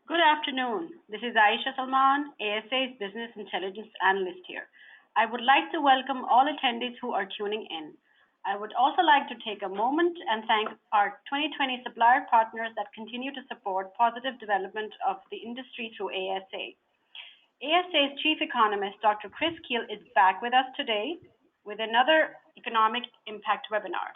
Good afternoon. This is Aisha Salman, ASA's Business Intelligence Analyst here. I would like to welcome all attendees who are tuning in. I would also like to take a moment and thank our 2020 supplier partners that continue to support positive development of the industry through ASA. ASA's Chief Economist Dr. Kuehl is back with us today with another economic impact webinar.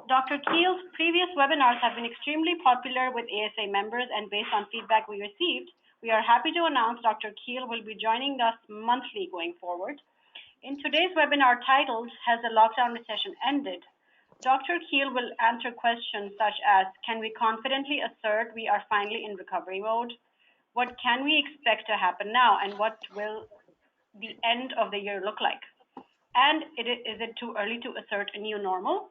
Dr. Kuehl's previous webinars have been extremely popular with ASA members, and based on feedback we received, we are happy to announce Dr. Kuehl will be joining us monthly going forward. In today's webinar titled, Has the Lockdown Recession Ended?, Dr. Kuehl will answer questions such as, can we confidently assert we are finally in recovery mode? What can we expect to happen now, and what will the end of the year look like? And is it too early to assert a new normal?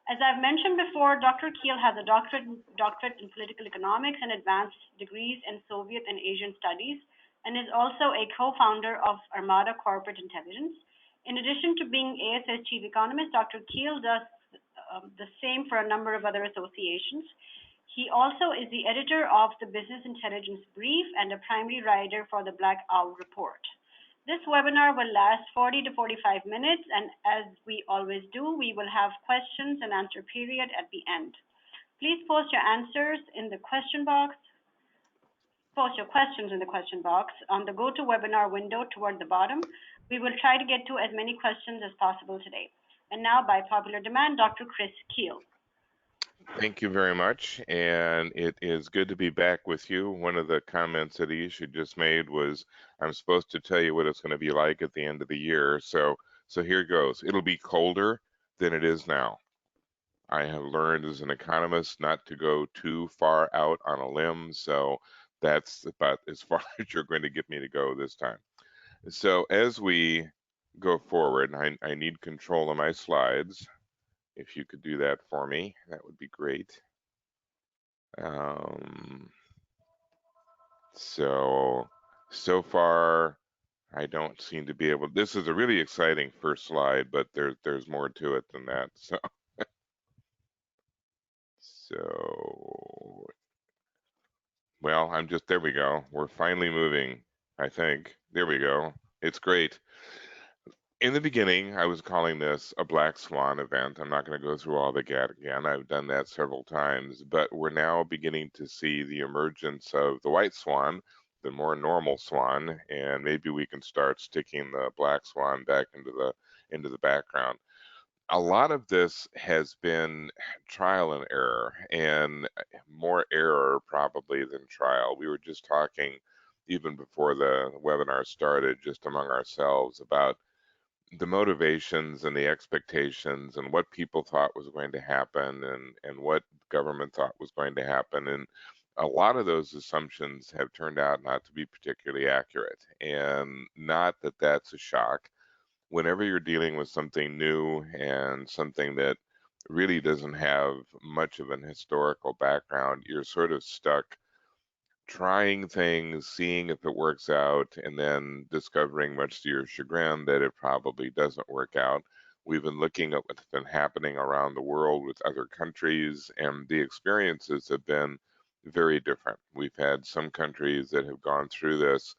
As I've mentioned before, Dr. Kuehl has a doctorate in political economics and advanced degrees in Soviet and Asian studies, and is also a co-founder of Armada Corporate Intelligence. In addition to being ASA's Chief Economist, Dr. Kuehl does the same for a number of other associations. He also is the editor of the Business Intelligence Brief and a primary writer for the Black Owl Report. This webinar will last 40 to 45 minutes, and as we always do, we will have questions and answer period at the end. Please post your answers in the question box. Post your questions in the question box on the GoToWebinar window toward the bottom. We will try to get to as many questions as possible today. And now, by popular demand, Dr. Kuehl. Thank you very much, and it is good to be back with you. One of the comments that Aisha just made was, I'm supposed to tell you what it's going to be like at the end of the year, so here goes. It'll be colder than it is now. I have learned as an economist not to go too far out on a limb, so that's about as far as you're going to get me to go this time. So as we go forward, I need control of my slides. If you could do that for me, that would be great. So far, I don't seem to be able. This is a really exciting first slide, but there's more to it than that. So, well, there we go. We're finally moving, I think. There we go. It's great. In the beginning, I was calling this a black swan event. I'm not going to go through all the again. I've done that several times, but we're now beginning to see the emergence of the white swan, the more normal swan, and maybe we can start sticking the black swan back into the background. A lot of this has been trial and error, and more error probably than trial. We were just talking even before the webinar started, just among ourselves, about the motivations and the expectations and what people thought was going to happen and what government thought was going to happen. And a lot of those assumptions have turned out not to be particularly accurate. And not that that's a shock. Whenever you're dealing with something new and something that really doesn't have much of an historical background, you're sort of stuck trying things, seeing if it works out, and then discovering, much to your chagrin, that it probably doesn't work out. We've been looking at what's been happening around the world with other countries, and the experiences have been very different. We've had some countries that have gone through this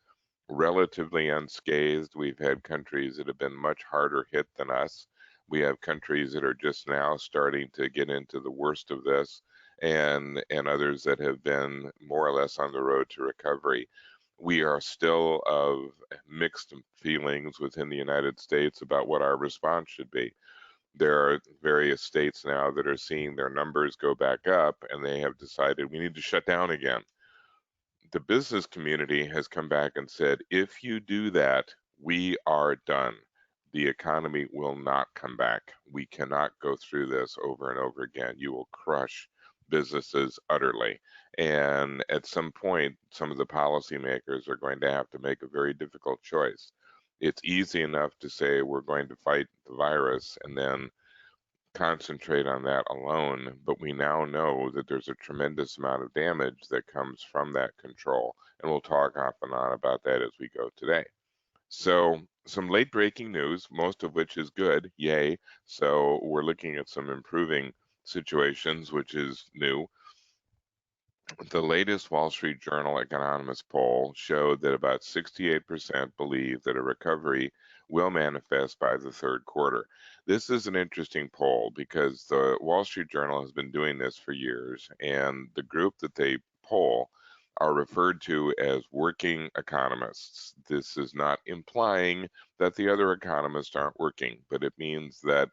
relatively unscathed. We've had countries that have been much harder hit than us. We have countries that are just now starting to get into the worst of this, and others that have been more or less on the road to recovery. We are still of mixed feelings within the United States about what our response should be. There are various states now that are seeing their numbers go back up, and they have decided we need to shut down again. The business community has come back and said, if you do that, we are done. The economy will not come back. We cannot go through this over and over again. You will crush businesses utterly. And at some point, some of the policymakers are going to have to make a very difficult choice. It's easy enough to say we're going to fight the virus and then concentrate on that alone, but we now know that there's a tremendous amount of damage that comes from that control, and we'll talk off and on about that as we go today. So some late breaking news, most of which is good, yay. So we're looking at some improving situations, which is new. The latest Wall Street Journal economist poll showed that about 68% believe that a recovery will manifest by the third quarter. This is an interesting poll because the Wall Street Journal has been doing this for years, and the group that they poll are referred to as working economists. This is not implying that the other economists aren't working, but it means that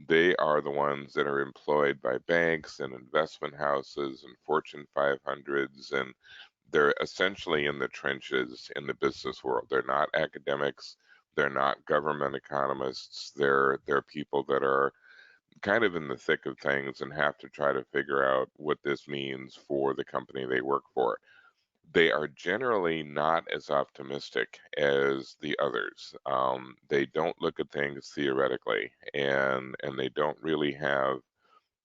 they are the ones that are employed by banks and investment houses and Fortune 500s, and they're essentially in the trenches in the business world. They're not academics, they're not government economists. They're people that are kind of in the thick of things and have to try to figure out what this means for the company they work for. They are generally not as optimistic as the others. They don't look at things theoretically, and they don't really have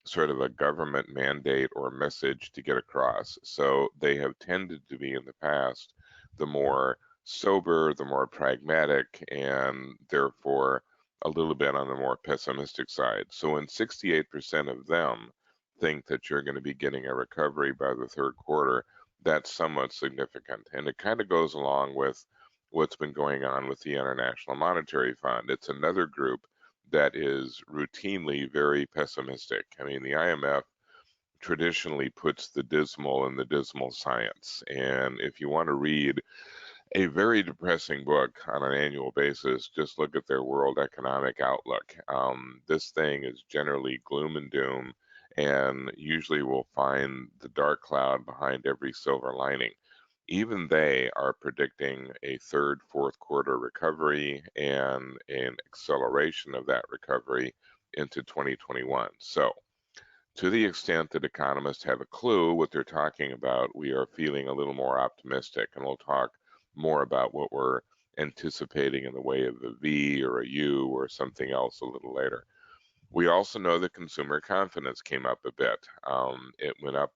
sort of a government mandate or message to get across. So they have tended to be in the past the more sober, the more pragmatic, and therefore a little bit on the more pessimistic side. So when 68% of them think that you're going to be getting a recovery by the third quarter, that's somewhat significant. And it kind of goes along with what's been going on with the International Monetary Fund. It's another group that is routinely very pessimistic. I mean, the IMF traditionally puts the dismal in the dismal science. And if you want to read a very depressing book on an annual basis, just look at their World Economic Outlook. This thing is generally gloom and doom, and usually we'll find the dark cloud behind every silver lining. Even they are predicting a third, fourth quarter recovery and an acceleration of that recovery into 2021. So, to the extent that economists have a clue what they're talking about, we are feeling a little more optimistic, and we'll talk more about what we're anticipating in the way of a V or a U or something else a little later. We also know that consumer confidence came up a bit. It went up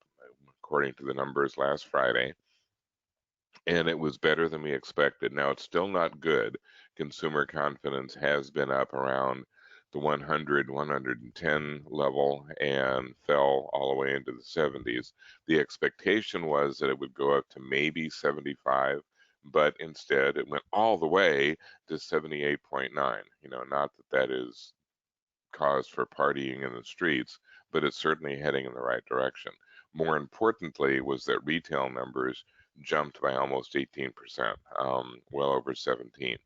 according to the numbers last Friday, and it was better than we expected. Now, it's still not good. Consumer confidence has been up around the 100, 110 level and fell all the way into the 70s. The expectation was that it would go up to maybe 75, but instead it went all the way to 78.9. Not that that is cause for partying in the streets, but it's certainly heading in the right direction. More importantly was that retail numbers jumped by almost 18%, well over 17.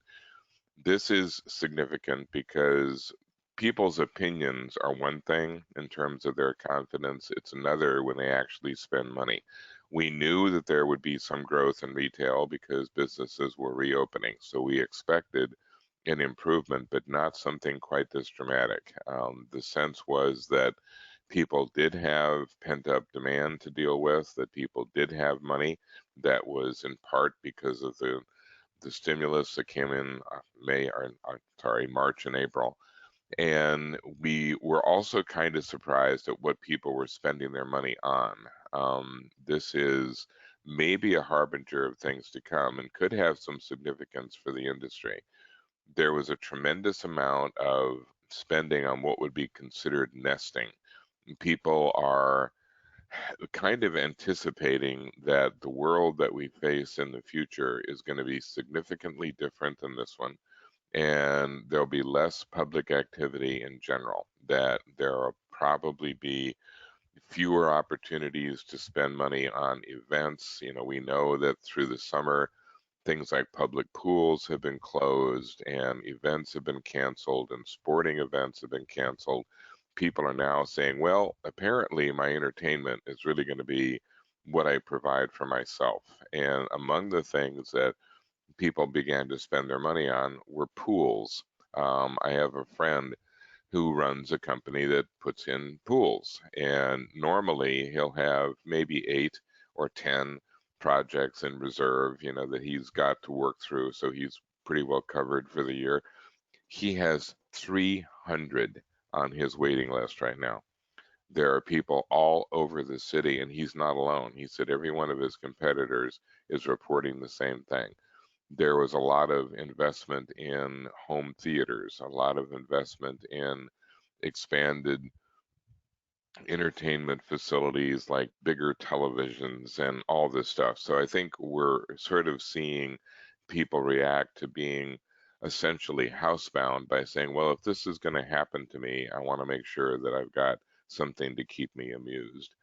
This is significant because people's opinions are one thing in terms of their confidence. It's another when they actually spend money. We knew that there would be some growth in retail because businesses were reopening. So we expected an improvement, but not something quite this dramatic. The sense was that people did have pent up demand to deal with, that people did have money. That was in part because of the stimulus that came in March and April. And we were also kind of surprised at what people were spending their money on. This is maybe a harbinger of things to come and could have some significance for the industry. There was a tremendous amount of spending on what would be considered nesting. People are kind of anticipating that the world that we face in the future is going to be significantly different than this one, and there'll be less public activity in general, that there will probably be fewer opportunities to spend money on events. We know that through the summer, things like public pools have been closed and events have been canceled and sporting events have been canceled. People are now saying, well, apparently my entertainment is really going to be what I provide for myself. And among the things that people began to spend their money on were pools. I have a friend who runs a company that puts in pools, and normally he'll have maybe 8 or 10 projects in reserve, that he's got to work through, so he's pretty well covered for the year. He has 300 on his waiting list right now. There are people all over the city, and he's not alone. He said every one of his competitors is reporting the same thing. There was a lot of investment in home theaters, a lot of investment in expanded entertainment facilities like bigger televisions and all this stuff. So I think we're sort of seeing people react to being essentially housebound by saying, well, if this is going to happen to me, I want to make sure that I've got something to keep me amused.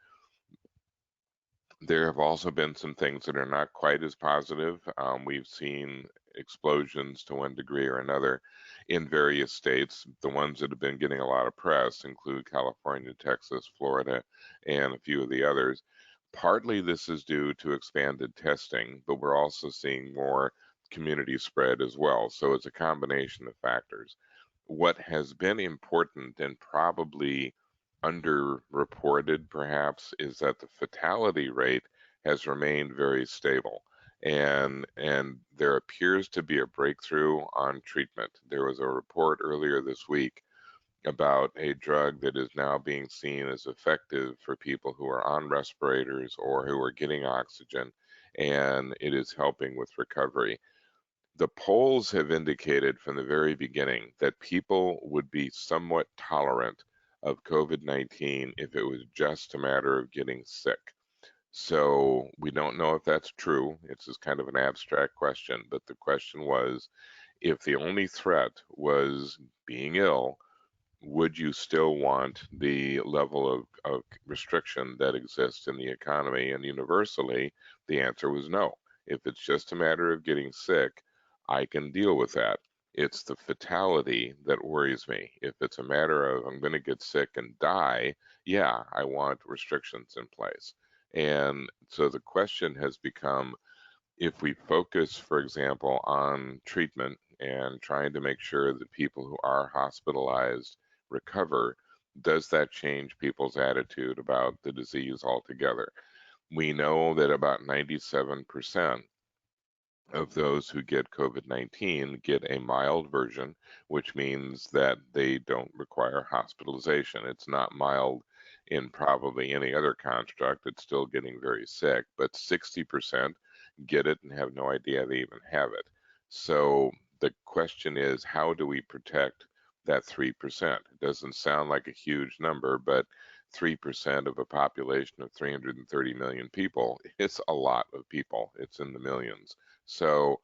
There have also been some things that are not quite as positive. We've seen explosions to one degree or another in various states. The ones that have been getting a lot of press include California, Texas, Florida, and a few of the others. Partly this is due to expanded testing, but we're also seeing more community spread as well. So it's a combination of factors. What has been important and probably underreported perhaps is that the fatality rate has remained very stable. And there appears to be a breakthrough on treatment. There was a report earlier this week about a drug that is now being seen as effective for people who are on respirators or who are getting oxygen, and it is helping with recovery. The polls have indicated from the very beginning that people would be somewhat tolerant of COVID-19 if it was just a matter of getting sick. So we don't know if that's true. It's just kind of an abstract question, but the question was, if the only threat was being ill, would you still want the level of restriction that exists in the economy? And universally, the answer was no. If it's just a matter of getting sick, I can deal with that. It's the fatality that worries me. If it's a matter of I'm going to get sick and die, yeah, I want restrictions in place. And so the question has become, if we focus, for example, on treatment and trying to make sure that people who are hospitalized recover, does that change people's attitude about the disease altogether? We know that about 97% of those who get COVID-19 get a mild version, which means that they don't require hospitalization. It's not mild in probably any other construct. It's still getting very sick, but 60% get it and have no idea they even have it. So the question is, how do we protect that 3%? It doesn't sound like a huge number, but 3% of a population of 330 million people, it's a lot of people. It's in the millions. So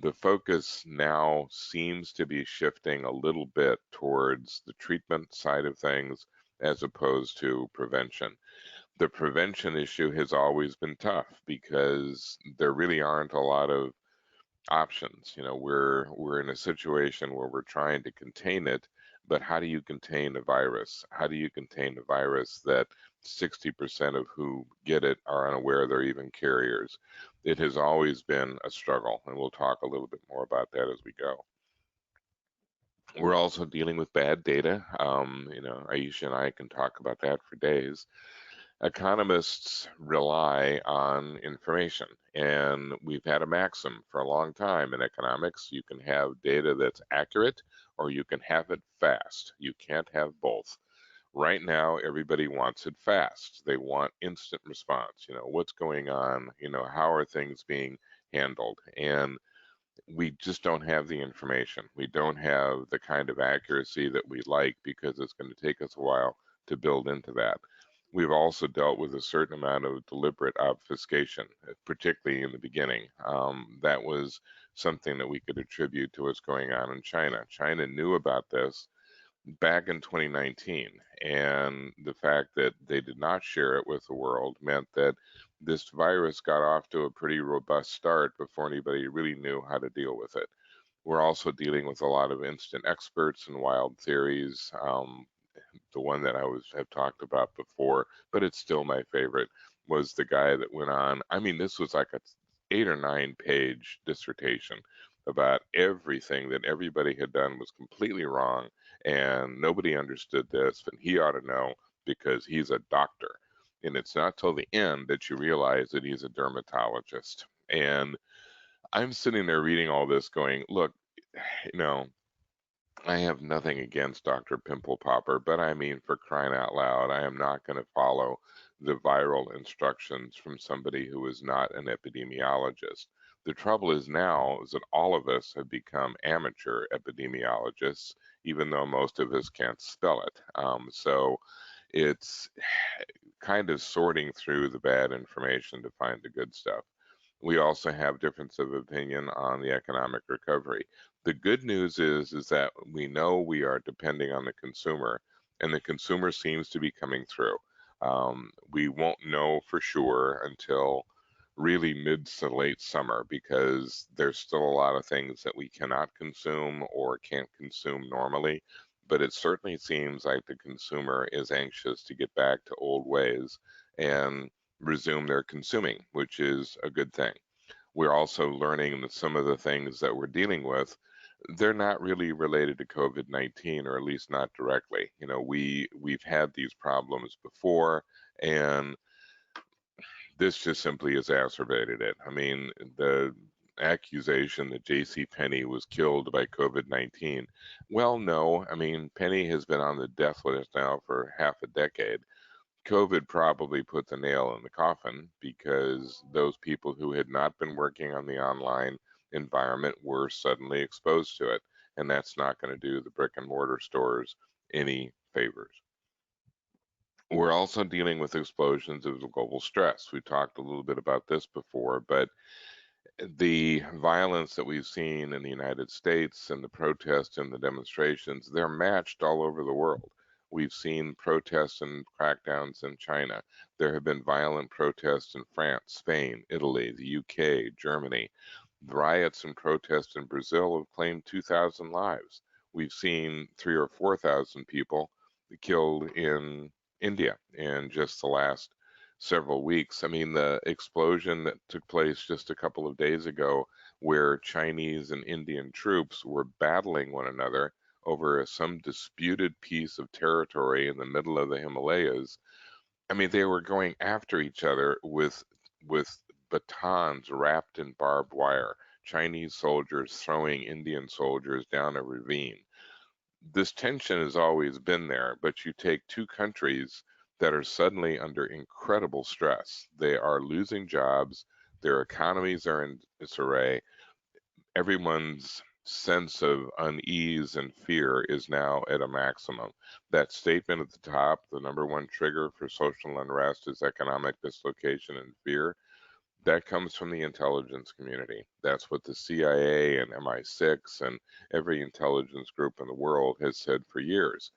the focus now seems to be shifting a little bit towards the treatment side of things as opposed to prevention. The prevention issue has always been tough because there really aren't a lot of options. You know, we're in a situation where we're trying to contain it, but how do you contain a virus? How do you contain a virus that 60% of who get it are unaware they're even carriers? It has always been a struggle, and we'll talk a little bit more about that as we go. We're also dealing with bad data. Aisha and I can talk about that for days. Economists rely on information, and we've had a maxim for a long time in economics. You can have data that's accurate or you can have it fast. You can't have both. Right now, everybody wants it fast. They want instant response. What's going on? How are things being handled? And we just don't have the information. We don't have the kind of accuracy that we like because it's going to take us a while to build into that. We've also dealt with a certain amount of deliberate obfuscation, particularly in the beginning. That was something that we could attribute to what's going on in China. China knew about this back in 2019, and the fact that they did not share it with the world meant that this virus got off to a pretty robust start before anybody really knew how to deal with it. We're also dealing with a lot of instant experts and wild theories. The one that have talked about before, but it's still my favorite, was the guy that went on. I mean, this was like a 8 or 9 page dissertation about everything that everybody had done was completely wrong, and nobody understood this, and he ought to know because he's a doctor. And it's not till the end that you realize that he's a dermatologist. And I'm sitting there reading all this going, look, you know, I have nothing against Dr. Pimple Popper, but I mean, for crying out loud, I am not going to follow the viral instructions from somebody who is not an epidemiologist. The trouble is now is that all of us have become amateur epidemiologists, even though most of us can't spell it. So It's kind of sorting through the bad information to find the good stuff. We also have difference of opinion on the economic recovery. The good news is that we know we are depending on the consumer, and the consumer seems to be coming through. We won't know for sure until really mid to late summer because there's still a lot of things that we cannot consume or can't consume normally. But it certainly seems like the consumer is anxious to get back to old ways and resume their consuming, which is a good thing. We're also learning that some of the things that we're dealing with, they're not really related to COVID-19, or at least not directly. You know, we've had these problems before, and this just simply exacerbated it. I mean, the accusation that J.C. Penney was killed by COVID-19. Well, no. I mean, Penney has been on the death list now for half a decade. COVID probably put the nail in the coffin because those people who had not been working on the online environment were suddenly exposed to it. And that's not going to do the brick and mortar stores any favors. We're also dealing with explosions of global stress. We talked a little bit about this before, but the violence that we've seen in the United States and the protests and the demonstrations, they're matched all over the world. We've seen protests and crackdowns in China. There have been violent protests in France, Spain, Italy, the UK, Germany. Riots and protests in Brazil have claimed 2,000 lives. We've seen 3,000 or 4,000 people killed in India in just the last several weeks. I mean, the explosion that took place just a couple of days ago, where Chinese and Indian troops were battling one another over some disputed piece of territory in the middle of the Himalayas. I mean, they were going after each other with batons wrapped in barbed wire. Chinese soldiers throwing Indian soldiers down a ravine. This tension has always been there, but you take two countries that are suddenly under incredible stress. They are losing jobs, their economies are in disarray, everyone's sense of unease and fear is now at a maximum. That statement at the top, the number one trigger for social unrest is economic dislocation and fear, that comes from the intelligence community. That's what the CIA and MI6 and every intelligence group in the world has said for years.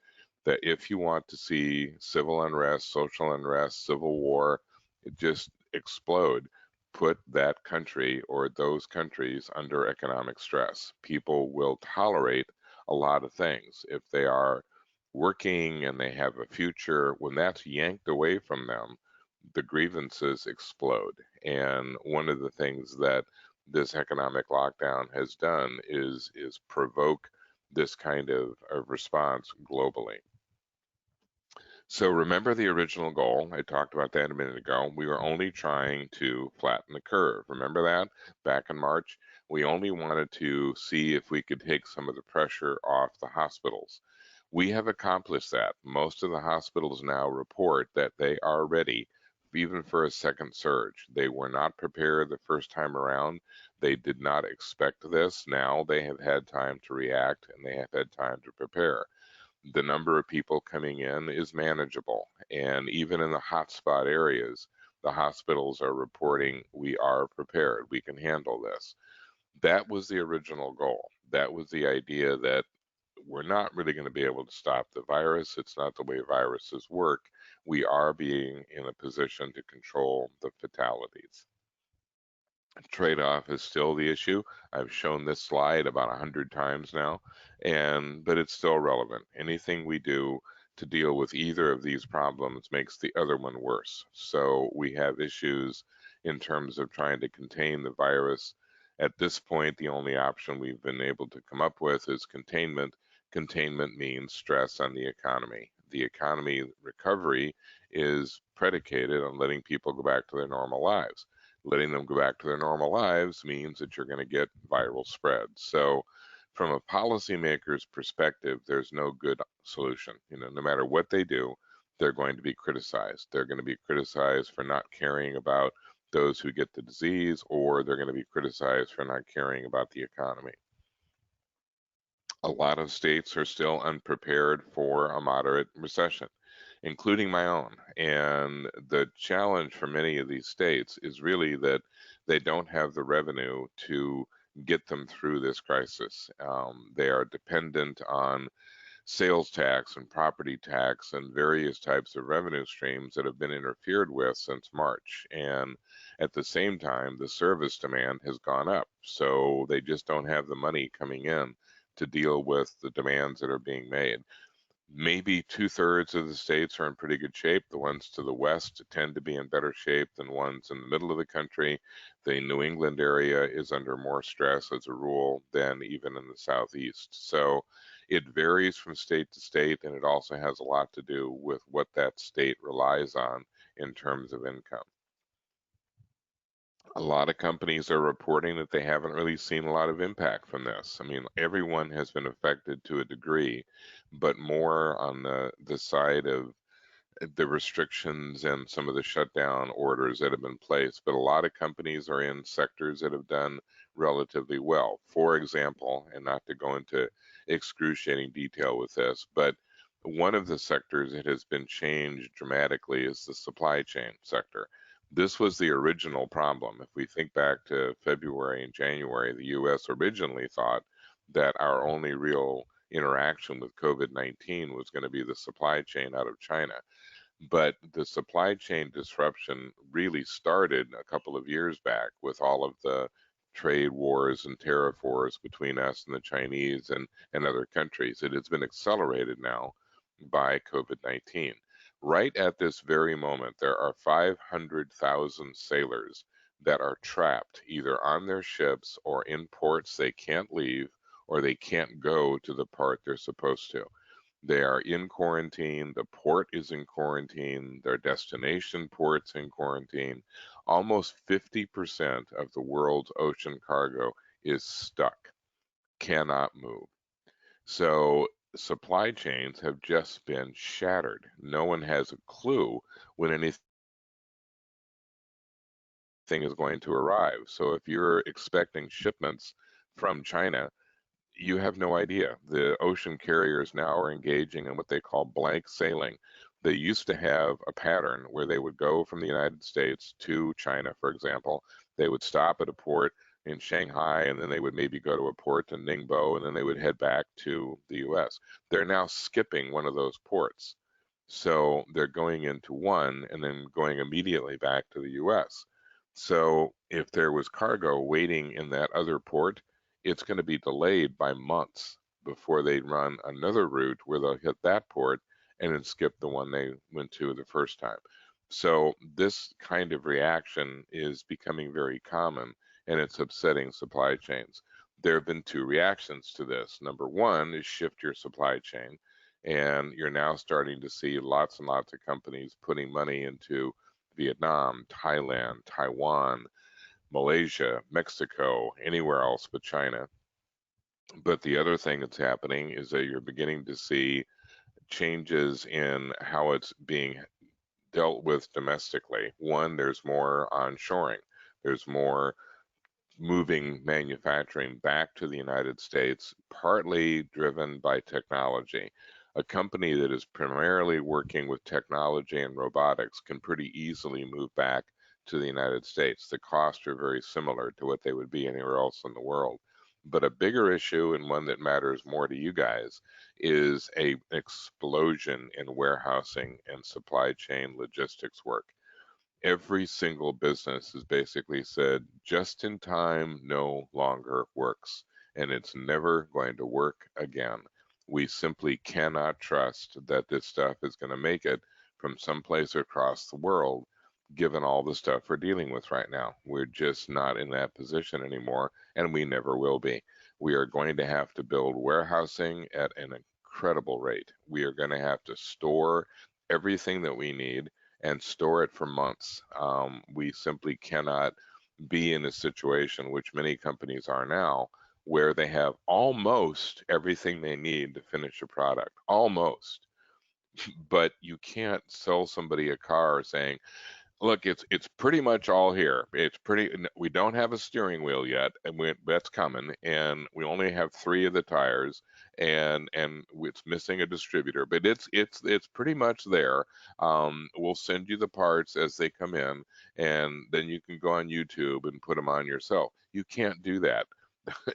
That if you want to see civil unrest, social unrest, civil war, it just explode, put that country or those countries under economic stress. People will tolerate a lot of things. If they are working and they have a future, when that's yanked away from them, the grievances explode. And one of the things that this economic lockdown has done is provoke this kind of response globally. So remember the original goal. I talked about that a minute ago. We were only trying to flatten the curve. Remember that back in March? We only wanted to see if we could take some of the pressure off the hospitals. We have accomplished that. Most of the hospitals now report that they are ready even for a second surge. They were not prepared the first time around. They did not expect this. Now they have had time to react and they have had time to prepare. The number of people coming in is manageable. And even in the hotspot areas, the hospitals are reporting we are prepared. We can handle this. That was the original goal. That was the idea that we're not really going to be able to stop the virus. It's not the way viruses work. We are being in a position to control the fatalities. Trade-off is still the issue. I've shown this slide about 100 times now, but it's still relevant. Anything we do to deal with either of these problems makes the other one worse. So we have issues in terms of trying to contain the virus. At this point, the only option we've been able to come up with is containment. Containment means stress on the economy. The economy recovery is predicated on letting people go back to their normal lives. Letting them go back to their normal lives means that you're going to get viral spread. So from a policymaker's perspective, there's no good solution. No matter what they do, they're going to be criticized. They're going to be criticized for not caring about those who get the disease, or they're going to be criticized for not caring about the economy. A lot of states are still unprepared for a moderate recession. including my own. And the challenge for many of these states is really that they don't have the revenue to get them through this crisis. They are dependent on sales tax and property tax and various types of revenue streams that have been interfered with since March. And at the same time, the service demand has gone up. So they just don't have the money coming in to deal with the demands that are being made. Maybe two-thirds of the states are in pretty good shape. The ones to the west tend to be in better shape than ones in the middle of the country. The New England area is under more stress as a rule than even in the southeast. So it varies from state to state, and it also has a lot to do with what that state relies on in terms of income. A lot of companies are reporting that they haven't really seen a lot of impact from this. I mean, everyone has been affected to a degree, but more on the side of the restrictions and some of the shutdown orders that have been placed. But a lot of companies are in sectors that have done relatively well. For example, and not to go into excruciating detail with this, but one of the sectors that has been changed dramatically is the supply chain sector. This was the original problem. If we think back to February and January, the US originally thought that our only real interaction with COVID-19 was going to be the supply chain out of China. But the supply chain disruption really started a couple of years back with all of the trade wars and tariff wars between us and the Chinese and other countries. It has been accelerated now by COVID-19. Right at this very moment, there are 500,000 sailors that are trapped either on their ships or in ports they can't leave or they can't go to the part they're supposed to. They are in quarantine. The port is in quarantine. Their destination port's in quarantine. Almost 50% of the world's ocean cargo is stuck, cannot move. So supply chains have just been shattered. No one has a clue when anything is going to arrive. So if you're expecting shipments from China, you have no idea. The ocean carriers now are engaging in what they call blank sailing. They used to have a pattern where they would go from the United States to China, for example. They would stop at a port in Shanghai, and then they would maybe go to a port in Ningbo, and then they would head back to the US. They're now skipping one of those ports. So they're going into one and then going immediately back to the US. So if there was cargo waiting in that other port, it's going to be delayed by months before they run another route where they'll hit that port and then skip the one they went to the first time. So this kind of reaction is becoming very common and it's upsetting supply chains. There have been two reactions to this. Number one is shift your supply chain. And you're now starting to see lots and lots of companies putting money into Vietnam, Thailand, Taiwan, Malaysia, Mexico, anywhere else but China. But the other thing that's happening is that you're beginning to see changes in how it's being dealt with domestically. One, there's more onshoring. There's more moving manufacturing back to the United States, partly driven by technology. A company that is primarily working with technology and robotics can pretty easily move back to the United States. The costs are very similar to what they would be anywhere else in the world. But a bigger issue, and one that matters more to you guys, is an explosion in warehousing and supply chain logistics work. Every single business has basically said just in time no longer works, and it's never going to work again. We simply cannot trust that this stuff is going to make it from someplace across the world, given all the stuff we're dealing with right now. We're just not in that position anymore, and we never will be. We are going to have to build warehousing at an incredible rate. We are going to have to store everything that we need and store it for months. We simply cannot be in a situation, which many companies are now, where they have almost everything they need to finish a product. Almost. But you can't sell somebody a car saying, Look, it's pretty much all here. We don't have a steering wheel yet, and that's coming. And we only have three of the tires, and it's missing a distributor. But it's pretty much there. We'll send you the parts as they come in, and then you can go on YouTube and put them on yourself. You can't do that.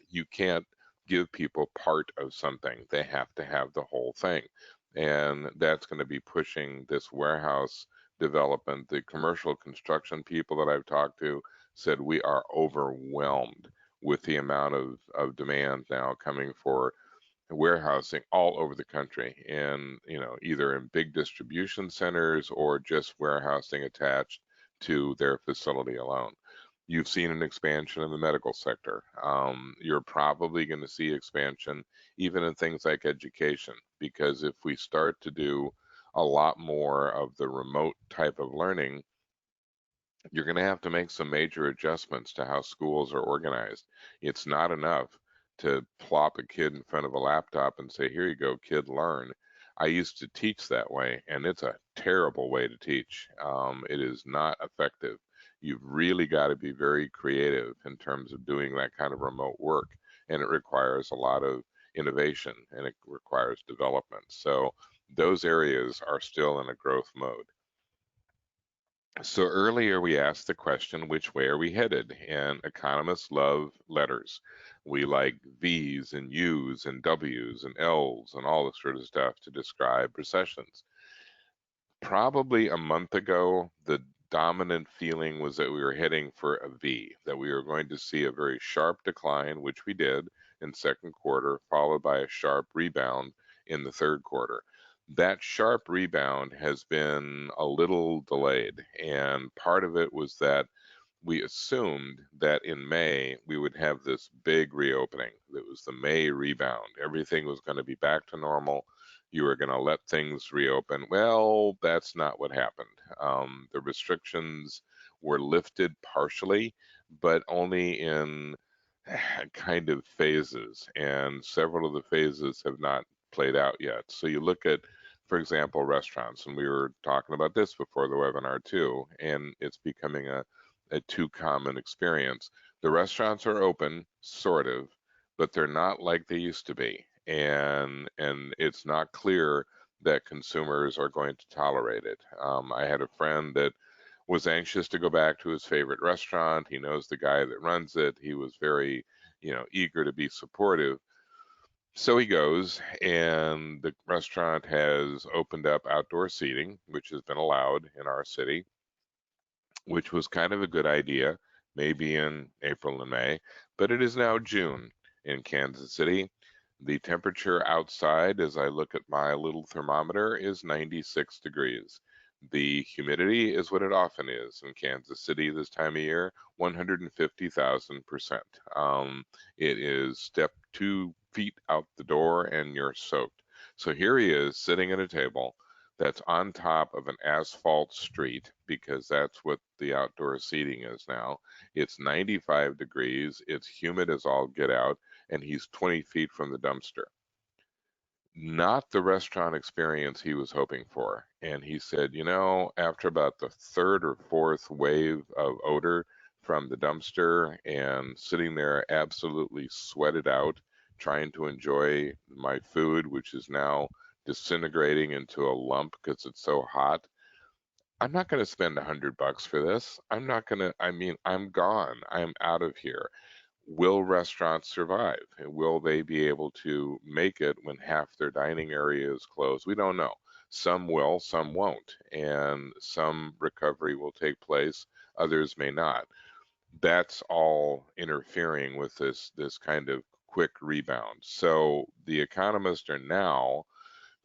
You can't give people part of something. They have to have the whole thing, and that's going to be pushing this warehouse development. The commercial construction people that I've talked to said we are overwhelmed with the amount of demand now coming for warehousing all over the country, and either in big distribution centers or just warehousing attached to their facility alone. You've seen an expansion in the medical sector. You're probably going to see expansion even in things like education, because if we start to do a lot more of the remote type of learning, you're going to have to make some major adjustments to how schools are organized. It's not enough to plop a kid in front of a laptop and say, here you go, kid, learn. I used to teach that way, and it's a terrible way to teach. It is not effective. You've really got to be very creative in terms of doing that kind of remote work, and it requires a lot of innovation and it requires development. So those areas are still in a growth mode. So earlier we asked the question, which way are we headed? And economists love letters. We like V's and U's and W's and L's and all this sort of stuff to describe recessions. Probably a month ago, the dominant feeling was that we were heading for a V, that we were going to see a very sharp decline, which we did in second quarter, followed by a sharp rebound in the third quarter. That sharp rebound has been a little delayed, and part of it was that we assumed that in May we would have this big reopening. It was the May rebound. Everything was going to be back to normal. You were going to let things reopen. Well, that's not what happened. The restrictions were lifted partially, but only in kind of phases, and several of the phases have not played out yet. So you look at, for example, restaurants, and we were talking about this before the webinar too, and it's becoming a too common experience. The restaurants are open, sort of, but they're not like they used to be, and it's not clear that consumers are going to tolerate it. I had a friend that was anxious to go back to his favorite restaurant. He knows the guy that runs it. He was very, eager to be supportive. So he goes, and the restaurant has opened up outdoor seating, which has been allowed in our city, which was kind of a good idea, maybe in April and May, but it is now June in Kansas City. The temperature outside, as I look at my little thermometer, is 96 degrees. The humidity is what it often is in Kansas City this time of year, 150,000%. It is step 2 feet out the door and you're soaked. So here he is sitting at a table that's on top of an asphalt street, because that's what the outdoor seating is now. It's 95 degrees, it's humid as all get out, and he's 20 feet from the dumpster. Not the restaurant experience he was hoping for. And he said, after about the third or fourth wave of odor from the dumpster and sitting there absolutely sweated out, trying to enjoy my food, which is now disintegrating into a lump because it's so hot. I'm not going to spend $100 for this. I'm gone. I'm out of here. Will restaurants survive? And will they be able to make it when half their dining area is closed? We don't know. Some will, some won't, and some recovery will take place, others may not. That's all interfering with this kind of quick rebound. So the economists are now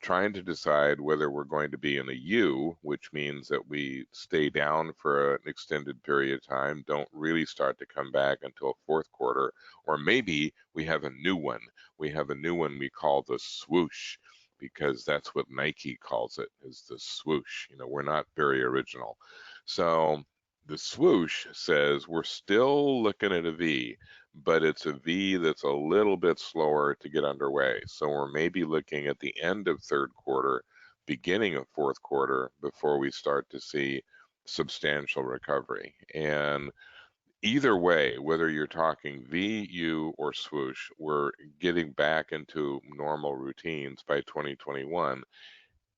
trying to decide whether we're going to be in a U, which means that we stay down for an extended period of time, don't really start to come back until fourth quarter, or maybe we have a new one. We have a new one we call the swoosh, because that's what Nike calls it, is the swoosh. We're not very original. So the swoosh says we're still looking at a V, but it's a V that's a little bit slower to get underway. So we're maybe looking at the end of third quarter, beginning of fourth quarter, before we start to see substantial recovery. And either way, whether you're talking V, U, or swoosh, we're getting back into normal routines by 2021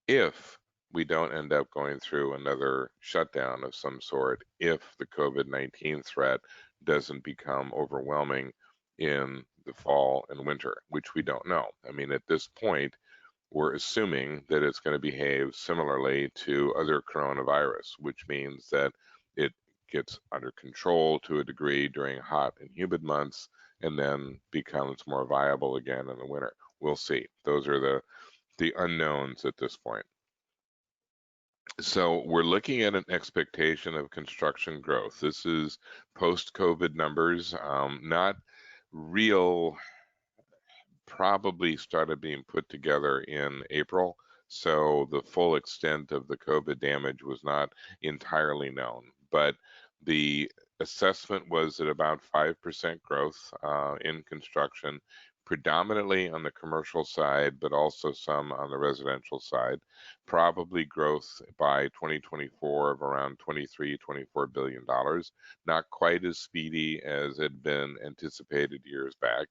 if we don't end up going through another shutdown of some sort, if the COVID-19 threat doesn't become overwhelming in the fall and winter, which we don't know. I mean, at this point, we're assuming that it's going to behave similarly to other coronavirus, which means that it gets under control to a degree during hot and humid months and then becomes more viable again in the winter. We'll see. Those are the unknowns at this point. So we're looking at an expectation of construction growth. This is post-COVID numbers, not real, probably started being put together in April. So the full extent of the COVID damage was not entirely known. But the assessment was at about 5% growth in construction, predominantly on the commercial side, but also some on the residential side. Probably growth by 2024 of around $23-24 billion, not quite as speedy as had been anticipated years back.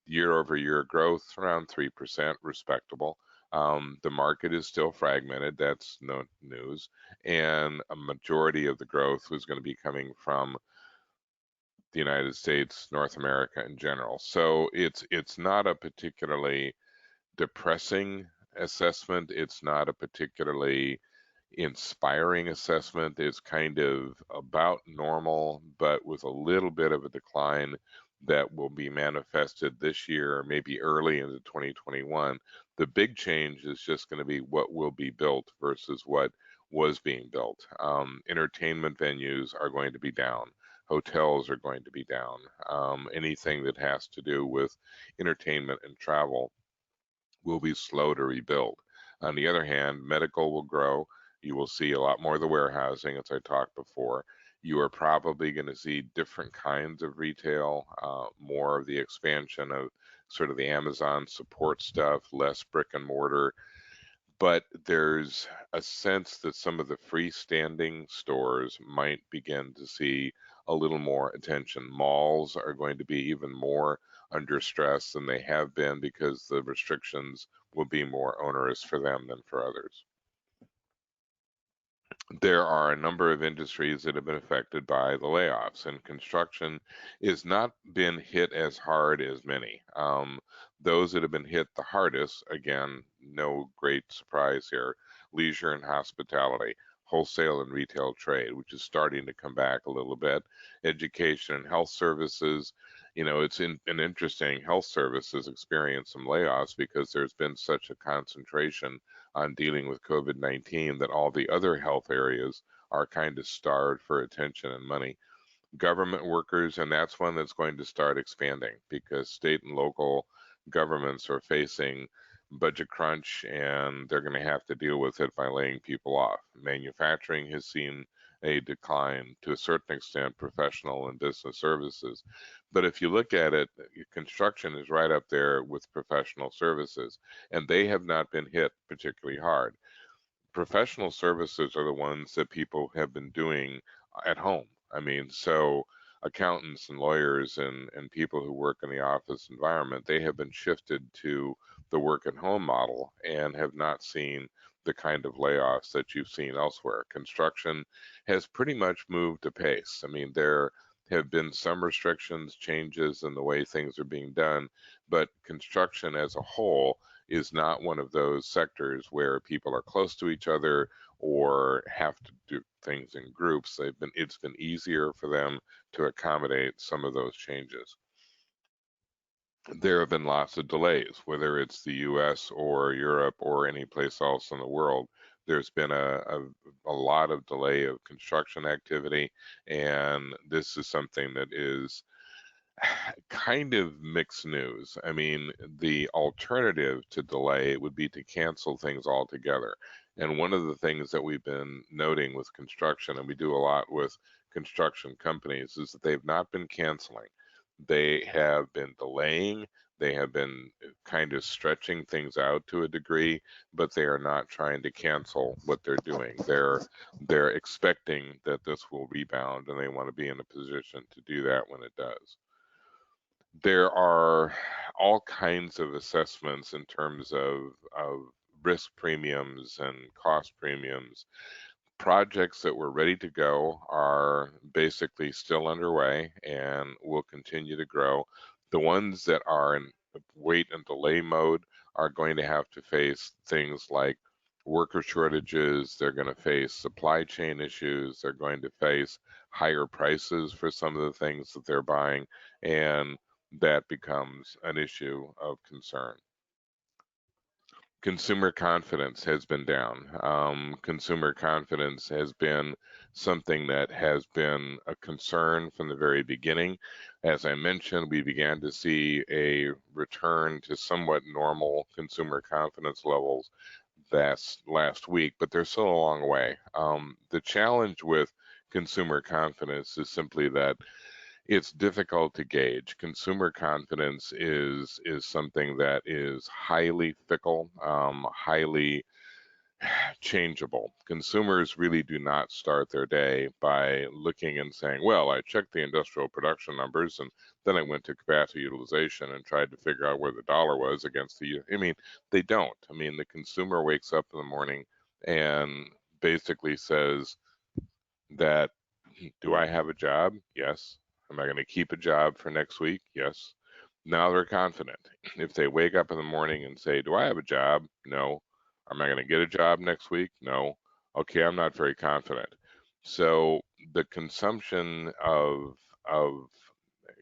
Year-over-year growth around 3%, respectable. The market is still fragmented, that's no news, and a majority of the growth was going to be coming from the United States, North America in general. So it's not a particularly depressing assessment. It's not a particularly inspiring assessment. Is kind of about normal, but with a little bit of a decline that will be manifested this year, maybe early into 2021. The big change is just going to be what will be built versus what was being built. Entertainment venues are going to be down. Hotels are going to be down. Anything that has to do with entertainment and travel will be slow to rebuild. On the other hand, medical will grow. You will see a lot more of the warehousing, as I talked before. You are probably going to see different kinds of retail, more of the expansion of sort of the Amazon support stuff, less brick and mortar. But there's a sense that some of the freestanding stores might begin to see a little more attention. Malls are going to be even more under stress than they have been because the restrictions will be more onerous for them than for others. There are a number of industries that have been affected by the layoffs, and construction has not been hit as hard as many. Those that have been hit the hardest, again, no great surprise here, leisure and hospitality, wholesale and retail trade, which is starting to come back a little bit, education and health services. It's an interesting health services experience some layoffs because there's been such a concentration on dealing with COVID-19 that all the other health areas are kind of starved for attention and money. Government workers, and that's one that's going to start expanding because state and local governments are facing budget crunch and they're going to have to deal with it by laying people off. Manufacturing has seen a decline, to a certain extent, professional and business services. But if you look at it, construction is right up there with professional services, and they have not been hit particularly hard. Professional services are the ones that people have been doing at home. I mean, so accountants and lawyers and people who work in the office environment, they have been shifted to the work at home model and have not seen the kind of layoffs that you've seen elsewhere. Construction has pretty much moved apace. I mean, there have been some restrictions, changes in the way things are being done, but construction as a whole is not one of those sectors where people are close to each other or have to do things in groups. It's been easier for them to accommodate some of those changes. There have been lots of delays, whether it's the US or Europe or any place else in the world. There's been a lot of delay of construction activity, and this is something that is kind of mixed news. I mean, the alternative to delay would be to cancel things altogether. And one of the things that we've been noting with construction, and we do a lot with construction companies, is that they've not been canceling. They have been delaying, They have been kind of stretching things out to a degree, but they are not trying to cancel what they're doing. They're expecting that this will rebound, and they want to be in a position to do that when it does. There are all kinds of assessments in terms of risk premiums and cost premiums. Projects that were ready to go are basically still underway and will continue to grow. The ones that are in wait and delay mode are going to have to face things like worker shortages. They're going to face supply chain issues. They're going to face higher prices for some of the things that they're buying, and that becomes an issue of concern. Consumer confidence has been down. Consumer confidence has been something that has been a concern from the very beginning. As I mentioned, we began to see a return to somewhat normal consumer confidence levels last week, but they're still a long way. The challenge with consumer confidence is simply that it's difficult to gauge. Consumer confidence is something that is highly fickle, highly changeable. Consumers really do not start their day by looking and saying, well, I checked the industrial production numbers and then I went to capacity utilization and tried to figure out where the dollar was against the, I mean, they don't. I mean, the consumer wakes up in the morning and basically says that, do I have a job? Yes. Am I going to keep a job for next week? Yes. Now they're confident. If they wake up in the morning and say, do I have a job? No. Am I going to get a job next week? No. Okay, I'm not very confident. So the consumption of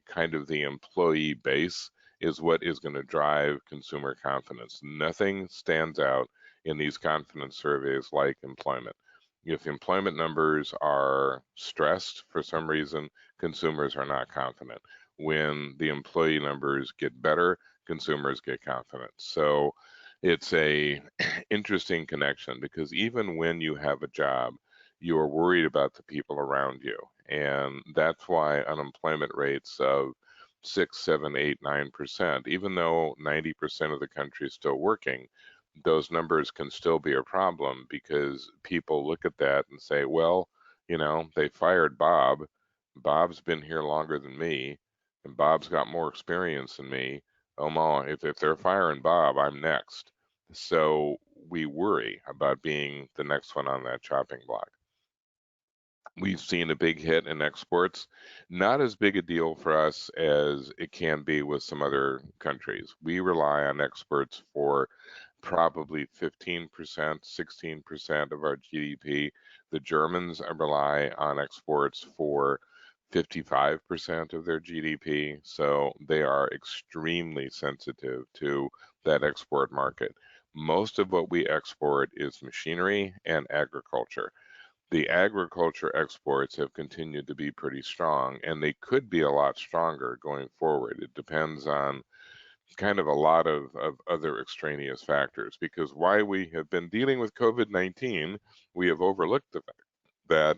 kind of the employee base is what is going to drive consumer confidence. Nothing stands out in these confidence surveys like employment. If employment numbers are stressed for some reason, consumers are not confident. When the employee numbers get better, consumers get confident. So it's a interesting connection because even when you have a job, you are worried about the people around you. And that's why unemployment rates of 6, 7, 8, 9%, even though 90% of the country is still working, those numbers can still be a problem because people look at that and say, well, they fired Bob. Bob's been here longer than me, and Bob's got more experience than me. Oh, my, if they're firing Bob, I'm next. So we worry about being the next one on that chopping block. We've seen a big hit in exports. Not as big a deal for us as it can be with some other countries. We rely on exports for probably 15%, 16% of our GDP. The Germans rely on exports for 55% of their GDP, so they are extremely sensitive to that export market. Most of what we export is machinery and agriculture. The agriculture exports have continued to be pretty strong, and they could be a lot stronger going forward. It depends on kind of a lot of other extraneous factors, because while we have been dealing with COVID-19, we have overlooked the fact that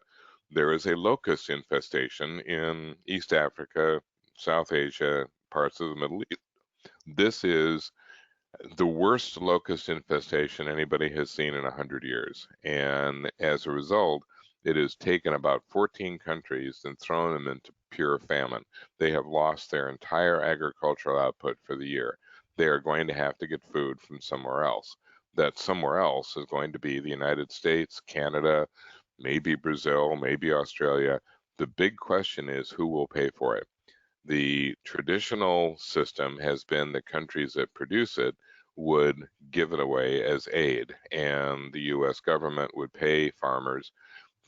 there is a locust infestation in East Africa, South Asia, parts of the Middle East. This is the worst locust infestation anybody has seen in 100 years. And as a result, it has taken about 14 countries and thrown them into pure famine. They have lost their entire agricultural output for the year. They are going to have to get food from somewhere else. That somewhere else is going to be the United States, Canada, maybe Brazil, maybe Australia. The big question is who will pay for it? The traditional system has been the countries that produce it would give it away as aid, and the US government would pay farmers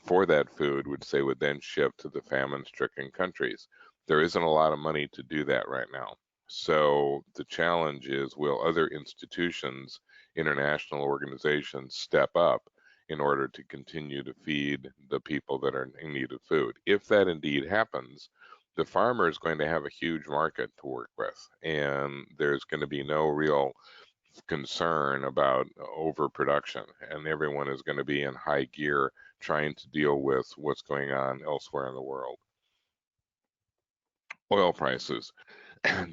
for that food, which they would then ship to the famine-stricken countries. There isn't a lot of money to do that right now. So the challenge is, will other institutions, international organizations step up in order to continue to feed the people that are in need of food? If that indeed happens, the farmer is going to have a huge market to work with, and there's going to be no real concern about overproduction, and everyone is going to be in high gear trying to deal with what's going on elsewhere in the world. Oil prices.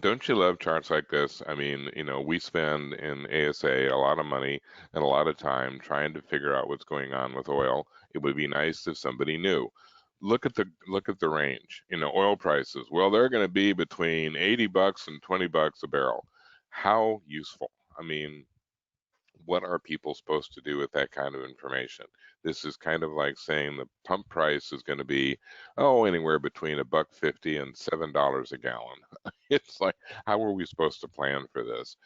Don't you love charts like this? I mean, we spend in ASA a lot of money and a lot of time trying to figure out what's going on with oil. It would be nice if somebody knew. Look at the range. Oil prices. Well, they're going to be between 80 bucks and 20 bucks a barrel. How useful? I mean, what are people supposed to do with that kind of information? This is kind of like saying the pump price is going to be, anywhere between $1.50 and $7 a gallon. It's like, how are we supposed to plan for this?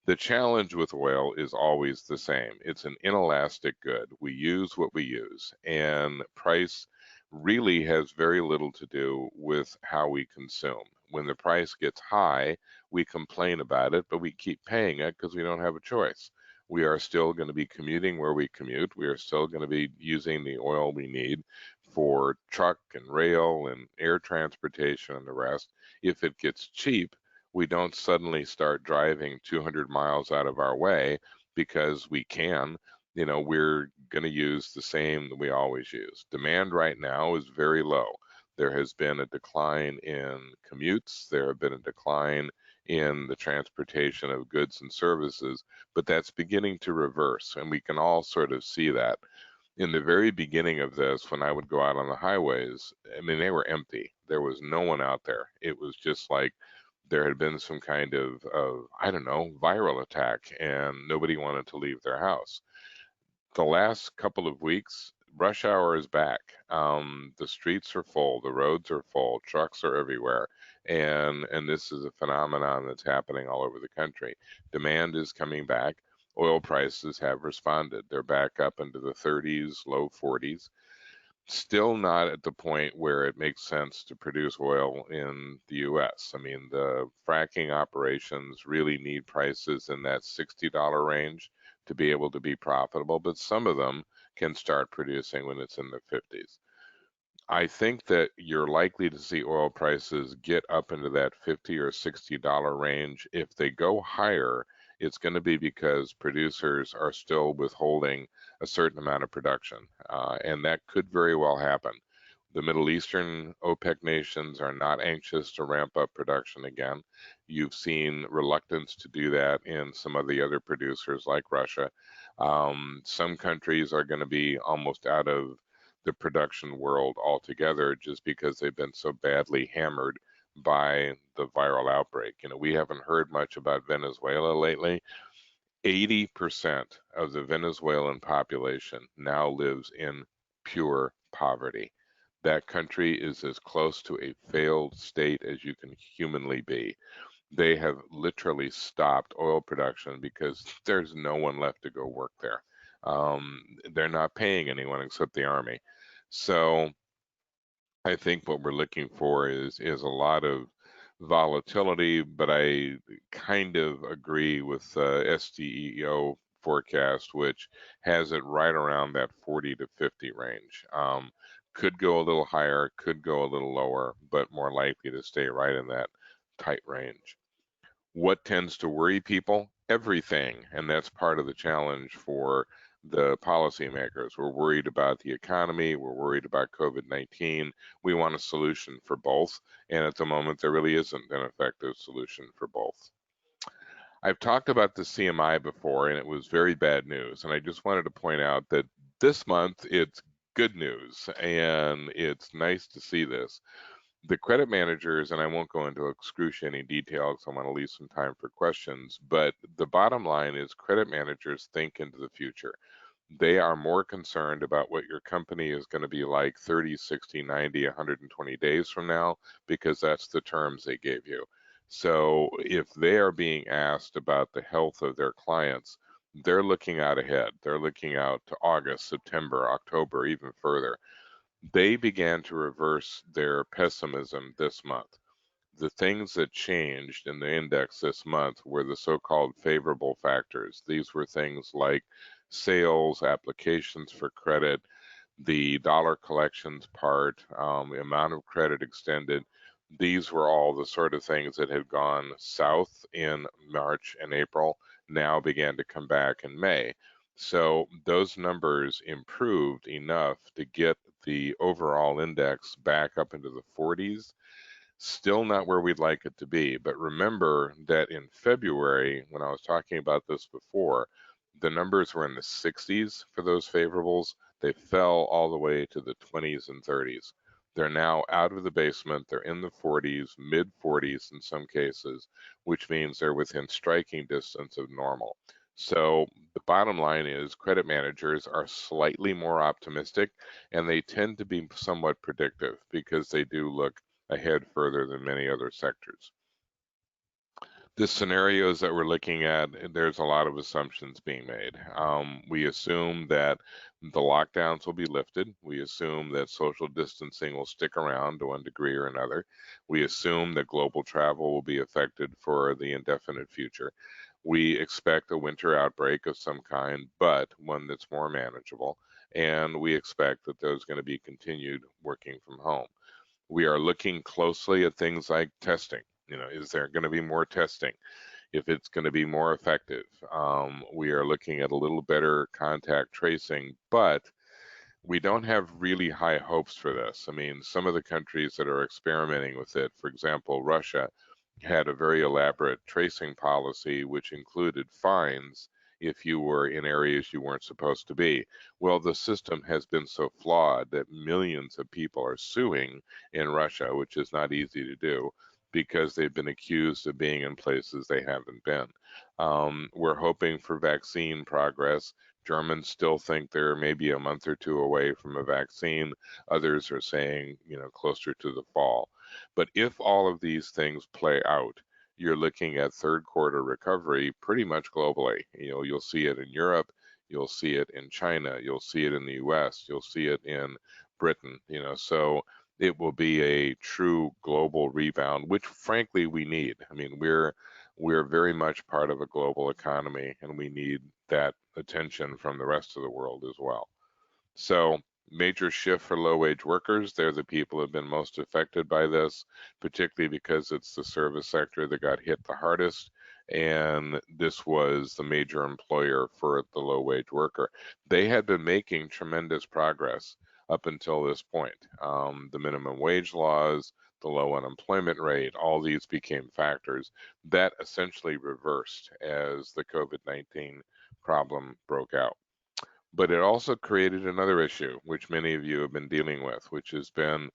The challenge with oil is always the same. It's an inelastic good. We use what we use, and price really has very little to do with how we consume. When the price gets high, we complain about it, but we keep paying it because we don't have a choice. We are still going to be commuting where we commute. We are still going to be using the oil we need for truck and rail and air transportation and the rest. If it gets cheap, we don't suddenly start driving 200 miles out of our way because we can. We're going to use the same that we always use. Demand right now is very low. There has been a decline in commutes. There have been a decline in the transportation of goods and services, but that's beginning to reverse, and we can all sort of see that. In the very beginning of this, when I would go out on the highways, I mean, they were empty. There was no one out there. It was just like there had been some kind of I don't know, viral attack, and nobody wanted to leave their house. The last couple of weeks, rush hour is back. The streets are full, the roads are full, trucks are everywhere, and this is a phenomenon that's happening all over the country. Demand is coming back. Oil prices have responded. They're back up into the 30s, low 40s. Still not at the point where it makes sense to produce oil in the US. I mean, the fracking operations really need prices in that $60 range to be able to be profitable, but some of them can start producing when it's in the 50s. I think that you're likely to see oil prices get up into that $50 or $60 range. If they go higher, it's going to be because producers are still withholding a certain amount of production, and that could very well happen. The Middle Eastern OPEC nations are not anxious to ramp up production again. You've seen reluctance to do that in some of the other producers like Russia. Some countries are going to be almost out of the production world altogether just because they've been so badly hammered by the viral outbreak. We haven't heard much about Venezuela lately. 80% of the Venezuelan population now lives in pure poverty. That country is as close to a failed state as you can humanly be. They have literally stopped oil production because there's no one left to go work there. They're not paying anyone except the army. So I think what we're looking for is a lot of volatility, but I kind of agree with SDEO forecast, which has it right around that 40 to 50 range. Could go a little higher, could go a little lower, but more likely to stay right in that tight range. What tends to worry people? Everything. And that's part of the challenge for the policymakers. We're worried about the economy. We're worried about COVID-19. We want a solution for both. And at the moment, there really isn't an effective solution for both. I've talked about the CMI before, and it was very bad news. And I just wanted to point out that this month, it's good news. And it's nice to see this. The credit managers, and I won't go into excruciating detail because I want to leave some time for questions, but the bottom line is credit managers think into the future. They are more concerned about what your company is going to be like 30, 60, 90, 120 days from now, because that's the terms they gave you. So if they are being asked about the health of their clients, they're looking out ahead. They're looking out to August, September, October, even further. They began to reverse their pessimism this month. The things that changed in the index this month were the so-called favorable factors. These were things like sales, applications for credit, the dollar collections part, the amount of credit extended. These were all the sort of things that had gone south in March and April, now began to come back in May. So those numbers improved enough to get the overall index back up into the 40s. Still not where we'd like it to be. But remember that in February, when I was talking about this before, the numbers were in the 60s for those favorables. They fell all the way to the 20s and 30s. They're now out of the basement. They're in the 40s, mid 40s in some cases, which means they're within striking distance of normal. So the bottom line is credit managers are slightly more optimistic, and they tend to be somewhat predictive because they do look ahead further than many other sectors. The scenarios that we're looking at, there's a lot of assumptions being made. We assume that the lockdowns will be lifted. We assume that social distancing will stick around to one degree or another. We assume that global travel will be affected for the indefinite future. We expect a winter outbreak of some kind, but one that's more manageable. And we expect that there's going to be continued working from home. We are looking closely at things like testing. Is there going to be more testing? If it's going to be more effective, we are looking at a little better contact tracing, but we don't have really high hopes for this. I mean, some of the countries that are experimenting with it, for example, Russia, had a very elaborate tracing policy, which included fines if you were in areas you weren't supposed to be. Well, the system has been so flawed that millions of people are suing in Russia, which is not easy to do because they've been accused of being in places they haven't been. We're hoping for vaccine progress. Germans still think they're maybe a month or two away from a vaccine. Others are saying, closer to the fall. But if all of these things play out, you're looking at third quarter recovery pretty much globally. You'll see it in Europe, you'll see it in China, you'll see it in the US, you'll see it in Britain, so it will be a true global rebound, which frankly we need. I mean, we're very much part of a global economy and we need that attention from the rest of the world as well. So major shift for low-wage workers. They're the people who have been most affected by this, particularly because it's the service sector that got hit the hardest. And this was the major employer for the low-wage worker. They had been making tremendous progress up until this point. The minimum wage laws, the low unemployment rate, all these became factors that essentially reversed as the COVID-19 problem broke out. But it also created another issue, which many of you have been dealing with, which has been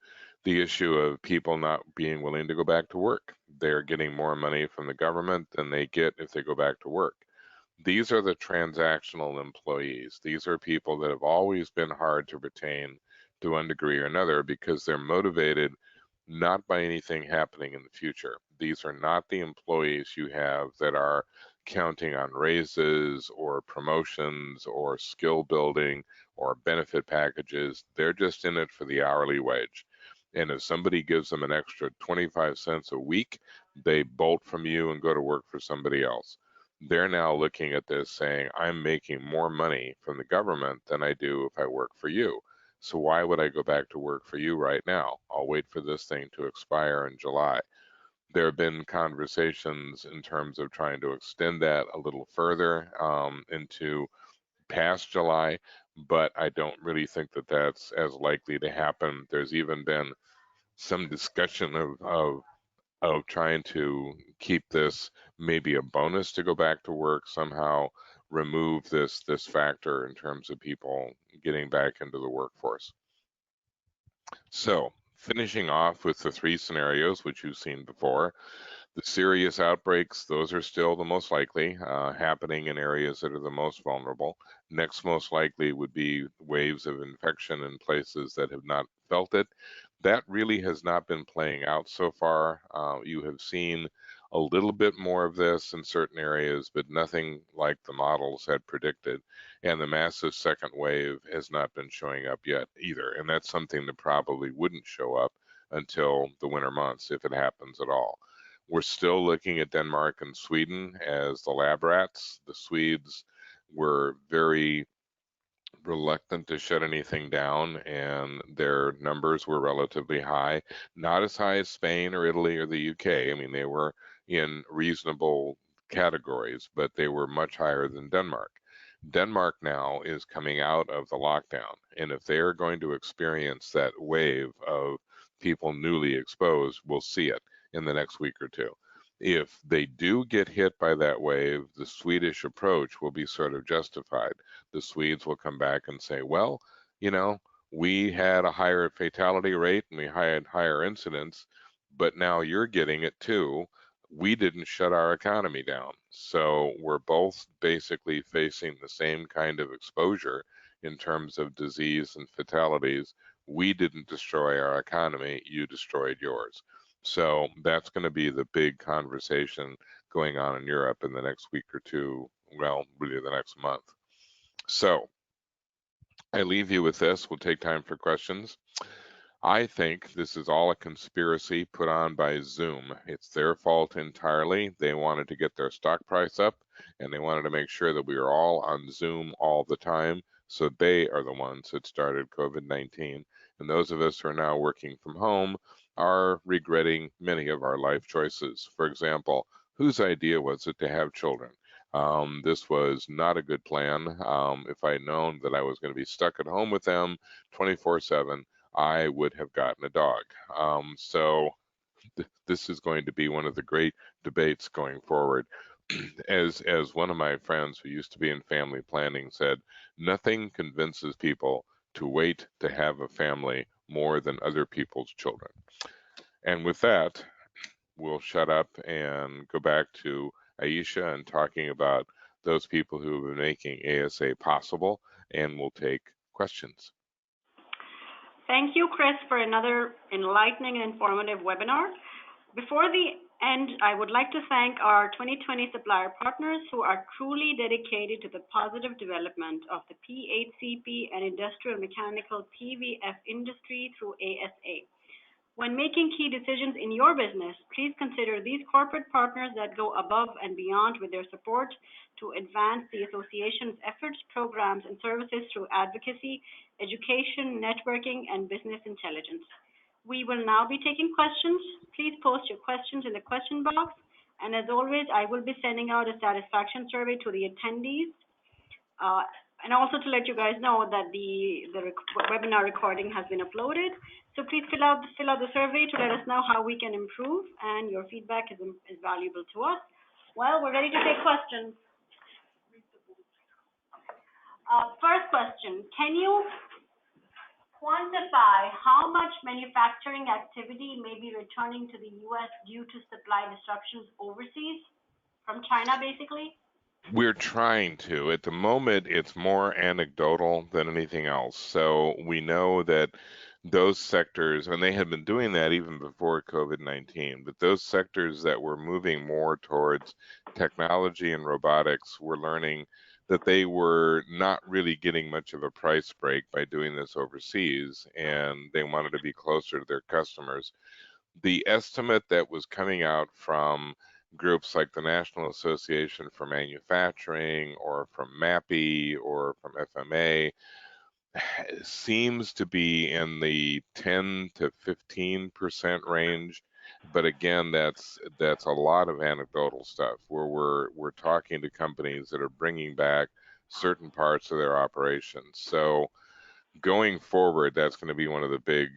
the issue of people not being willing to go back to work. They're getting more money from the government than they get if they go back to work. These are the transactional employees. These are people that have always been hard to retain to one degree or another because they're motivated not by anything happening in the future. These are not the employees you have that are counting on raises or promotions or skill building or benefit packages. They're just in it for the hourly wage. And if somebody gives them an extra 25 cents a week, they bolt from you and go to work for somebody else. They're now looking at this saying, I'm making more money from the government than I do if I work for you. So why would I go back to work for you right now? I'll wait for this thing to expire in July. There have been conversations in terms of trying to extend that a little further into past July, but I don't really think that that's as likely to happen. There's even been some discussion of trying to keep this maybe a bonus to go back to work, somehow remove this factor in terms of people getting back into the workforce. So finishing off with the three scenarios, which you've seen before, the serious outbreaks, those are still the most likely, happening in areas that are the most vulnerable. Next most likely would be waves of infection in places that have not felt it. That really has not been playing out so far. You have seen a little bit more of this in certain areas, but nothing like the models had predicted. And the massive second wave has not been showing up yet either. And that's something that probably wouldn't show up until the winter months, if it happens at all. We're still looking at Denmark and Sweden as the lab rats. The Swedes were very reluctant to shut anything down, and their numbers were relatively high. Not as high as Spain or Italy or the UK. I mean, they were in reasonable categories, but they were much higher than Denmark. Denmark now is coming out of the lockdown, and if they are going to experience that wave of people newly exposed will see it in the next week or two. If they do get hit by that wave, the Swedish approach will be sort of justified. The Swedes will come back and say, well, you know, we had a higher fatality rate and we had higher incidence, but now you're getting it too. We didn't shut our economy down. So we're both basically facing the same kind of exposure in terms of disease and fatalities. We didn't destroy our economy, you destroyed yours. So that's going to be the big conversation going on in Europe in the next week or two, well, really the next month. So I leave you with this. We'll take time for questions. I think this is all a conspiracy put on by Zoom. It's their fault entirely. They wanted to get their stock price up, and they wanted to make sure that we were all on Zoom all the time. So they are the ones that started COVID-19. And those of us who are now working from home are regretting many of our life choices. For example, whose idea was it to have children? This was not a good plan. If I had known that I was going to be stuck at home with them 24/7, I would have gotten a dog. So this is going to be one of the great debates going forward. As one of my friends who used to be in family planning said, nothing convinces people to wait to have a family more than other people's children. And with that, we'll shut up and go back to Aisha and talking about those people who have been making ASA possible, and we'll take questions. Thank you, Chris, for another enlightening and informative webinar. Before the end, I would like to thank our 2020 supplier partners who are truly dedicated to the positive development of the P8CP and industrial mechanical PVF industry through ASA. When making key decisions in your business, please consider these corporate partners that go above and beyond with their support to advance the association's efforts, programs, and services through advocacy, education, networking, and business intelligence. We will now be taking questions. Please post your questions in the question box. And as always, I will be sending out a satisfaction survey to the attendees. And also to let you guys know that the webinar recording has been uploaded. So please fill out the survey to let us know how we can improve, and your feedback is valuable to us. Well, we're ready to take questions. First question, can you quantify how much manufacturing activity may be returning to the U.S. due to supply disruptions overseas, from China basically? We're trying to. At the moment, it's more anecdotal than anything else. So we know that those sectors, and they had been doing that even before COVID-19, but those sectors that were moving more towards technology and robotics were learning that they were not really getting much of a price break by doing this overseas, and they wanted to be closer to their customers. The estimate that was coming out from groups like the National Association for Manufacturing or from MAPI or from FMA seems to be in the 10 to 15% range. But again, that's a lot of anecdotal stuff where we're talking to companies that are bringing back certain parts of their operations. So going forward, that's going to be one of the big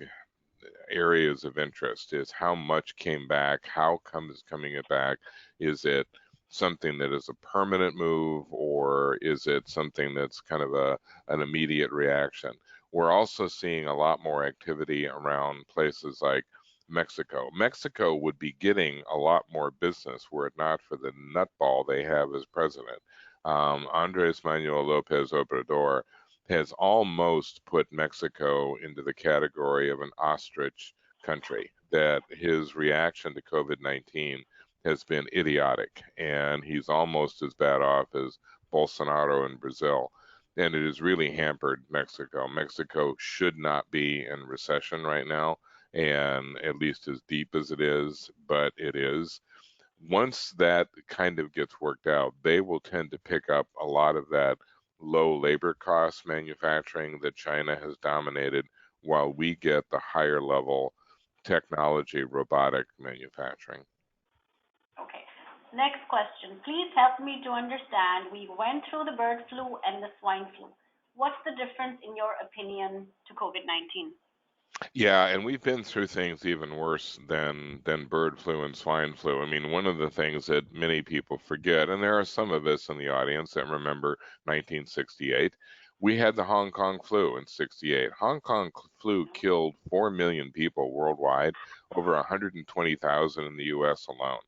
areas of interest is how much came back, how come is coming it back, is it something that is a permanent move, or is it something that's kind of an immediate reaction? We're also seeing a lot more activity around places like Mexico. Mexico would be getting a lot more business were it not for the nutball they have as president. Andres Manuel Lopez Obrador has almost put Mexico into the category of an ostrich country, that his reaction to COVID-19 has been idiotic, and he's almost as bad off as Bolsonaro in Brazil. And it has really hampered Mexico. Mexico should not be in recession right now, and at least as deep as it is, but it is. Once that kind of gets worked out, they will tend to pick up a lot of that low labor cost manufacturing that China has dominated, while we get the higher level technology robotic manufacturing. Okay. Next question. Please help me to understand. We went through the bird flu and the swine flu. What's the difference in your opinion to COVID-19? Yeah, and we've been through things even worse than bird flu and swine flu. I mean, one of the things that many people forget, and there are some of us in the audience that remember 1968, we had the Hong Kong flu in 68. Hong Kong flu killed 4 million people worldwide, over 120,000 in the US alone.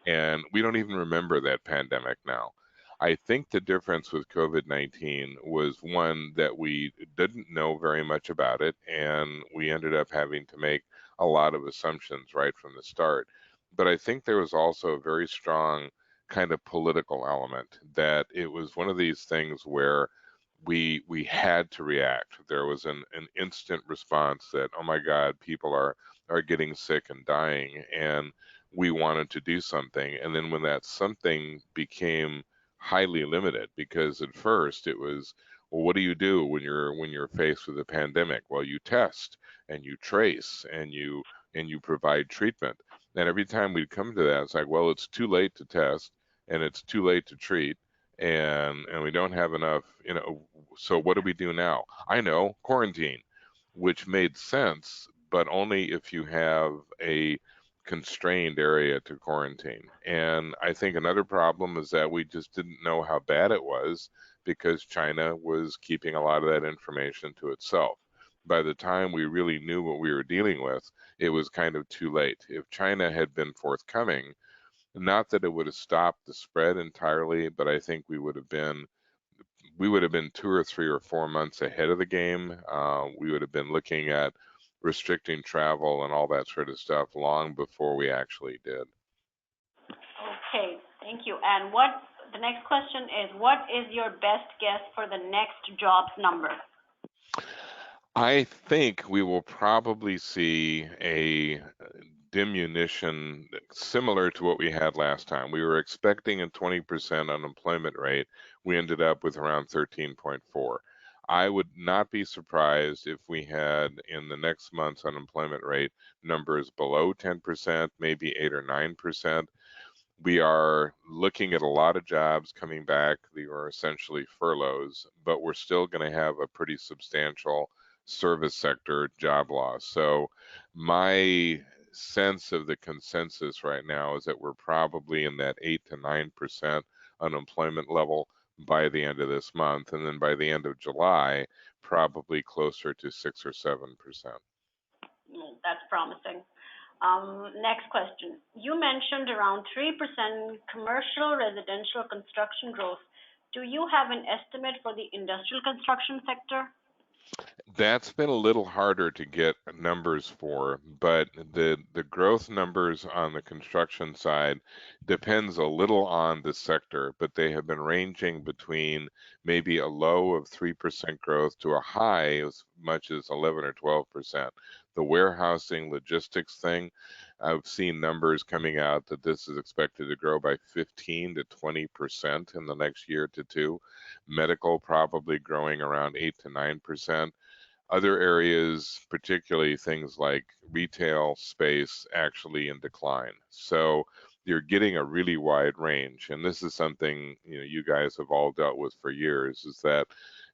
And we don't even remember that pandemic now. I think the difference with COVID-19 was one that we didn't know very much about it, and we ended up having to make a lot of assumptions right from the start. But I think there was also a very strong kind of political element that it was one of these things where we had to react. There was an instant response that, oh my God, people are getting sick and dying, and we wanted to do something. And then when that something became highly limited, because at first it was, well, what do you do when you're faced with a pandemic? Well, you test and you trace and you provide treatment. And every time we'd come to that, it's like, well, it's too late to test and it's too late to treat and we don't have enough, so what do we do now? I know, quarantine, which made sense, but only if you have a constrained area to quarantine. And I think another problem is that we just didn't know how bad it was because China was keeping a lot of that information to itself. By the time we really knew what we were dealing with, it was kind of too late. If China had been forthcoming, not that it would have stopped the spread entirely, but I think we would have been 2 or 3 or 4 months ahead of the game. We would have been looking at restricting travel and all that sort of stuff long before we actually did. Okay, thank you. And what the next question is, what is your best guess for the next jobs number? I think we will probably see a diminution similar to what we had last time. We were expecting a 20% unemployment rate. We ended up with around 13.4. I would not be surprised if we had in the next month's unemployment rate numbers below 10%, maybe 8 or 9%. We are looking at a lot of jobs coming back. They are essentially furloughs, but we're still going to have a pretty substantial service sector job loss. So my sense of the consensus right now is that we're probably in that 8 to 9% unemployment level by the end of this month. And then by the end of July, probably closer to 6 or 7%. That's promising. Next question. You mentioned around 3% commercial residential construction growth. Do you have an estimate for the industrial construction sector? That's been a little harder to get numbers for, but the growth numbers on the construction side depends a little on the sector, but they have been ranging between maybe a low of 3% growth to a high as much as 11 or 12%. The warehousing logistics thing, I've seen numbers coming out that this is expected to grow by 15 to 20% in the next year to two. Medical probably growing around 8 to 9%. Other areas, particularly things like retail space, actually in decline. So you're getting a really wide range. And this is something, you guys have all dealt with for years, is that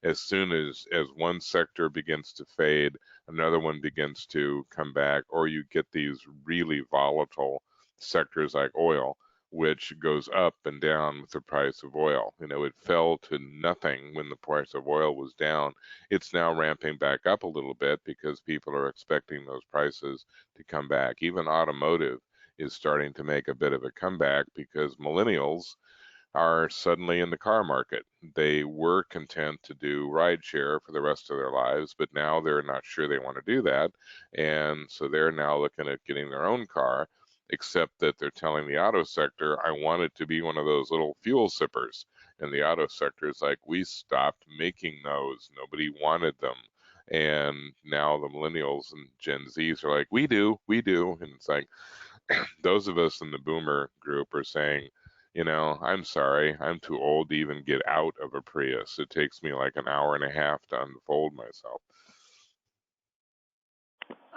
as soon as one sector begins to fade, another one begins to come back, or you get these really volatile sectors like oil, which goes up and down with the price of oil. It fell to nothing when the price of oil was down. It's now ramping back up a little bit because people are expecting those prices to come back. Even automotive is starting to make a bit of a comeback because millennials are suddenly in the car market. They were content to do rideshare for the rest of their lives, but now they're not sure they want to do that. And so they're now looking at getting their own car, except that they're telling the auto sector, I want it to be one of those little fuel sippers. And the auto sector is like, we stopped making those. Nobody wanted them. And now the millennials and Gen Zs are like, we do. And it's like, those of us in the boomer group are saying, I'm sorry, I'm too old to even get out of a Prius. It takes me like an hour and a half to unfold myself.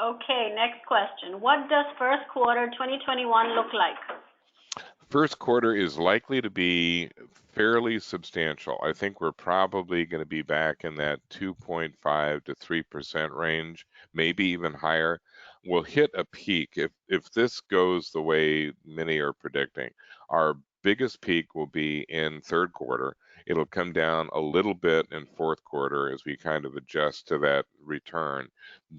Okay, next question. What does first quarter 2021 look like? first quarter is likely to be fairly substantial. I think we're probably going to be back in that 2.5 to 3% range, maybe even higher. We'll hit a peak if this goes the way many are predicting. Our biggest peak will be in third quarter. It'll come down a little bit in fourth quarter as we kind of adjust to that return.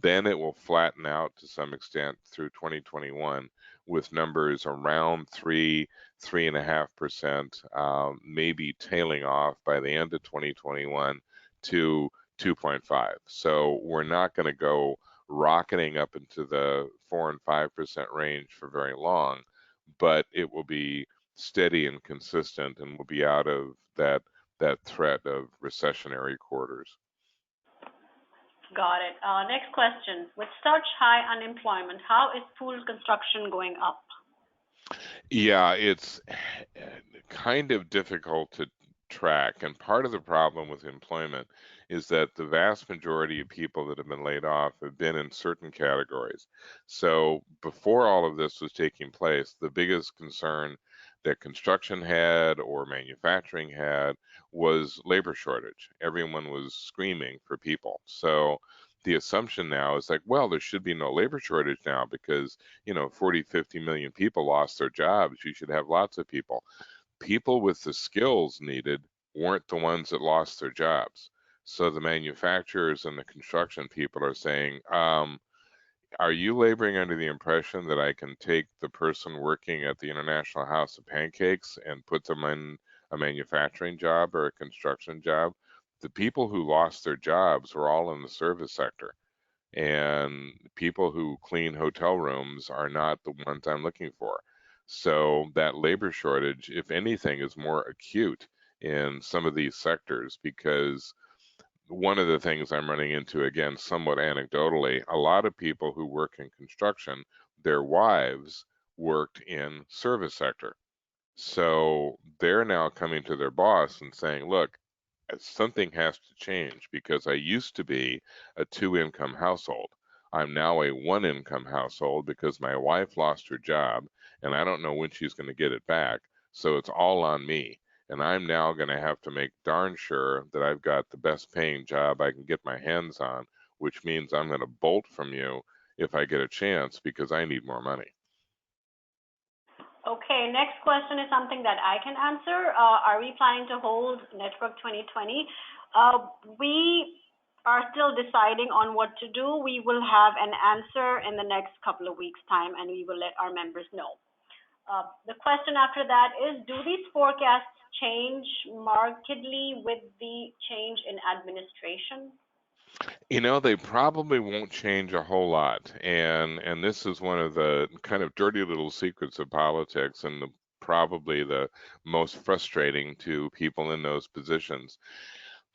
Then it will flatten out to some extent through 2021 with numbers around 3.5%, maybe tailing off by the end of 2021 to 2.5. So we're not going to go rocketing up into the 4 and 5% range for very long, but it will be steady and consistent, and we'll be out of that threat of recessionary quarters. Got it. Next question. With such high unemployment, how is pool construction going up? Yeah, it's kind of difficult to track. And part of the problem with employment is that the vast majority of people that have been laid off have been in certain categories. So before all of this was taking place, the biggest concern that construction had or manufacturing had was labor shortage. Everyone was screaming for people. So the assumption now is like, well, there should be no labor shortage now because, 40, 50 million people lost their jobs. You should have lots of people. People with the skills needed weren't the ones that lost their jobs. So the manufacturers and the construction people are saying, are you laboring under the impression that I can take the person working at the International House of Pancakes and put them in a manufacturing job or a construction job? The people who lost their jobs were all in the service sector. And people who clean hotel rooms are not the ones I'm looking for. So that labor shortage, if anything, is more acute in some of these sectors because one of the things I'm running into, again, somewhat anecdotally, a lot of people who work in construction, their wives worked in service sector. So they're now coming to their boss and saying, look, something has to change because I used to be a two-income household. I'm now a one-income household because my wife lost her job and I don't know when she's going to get it back. So it's all on me. And I'm now going to have to make darn sure that I've got the best paying job I can get my hands on, which means I'm going to bolt from you if I get a chance because I need more money. Okay, next question is something that I can answer. Are we planning to hold Network 2020? We are still deciding on what to do. We will have an answer in the next couple of weeks' time, and we will let our members know. The question after that is, do these forecasts change markedly with the change in administration? They probably won't change a whole lot. And this is one of the kind of dirty little secrets of politics and probably the most frustrating to people in those positions.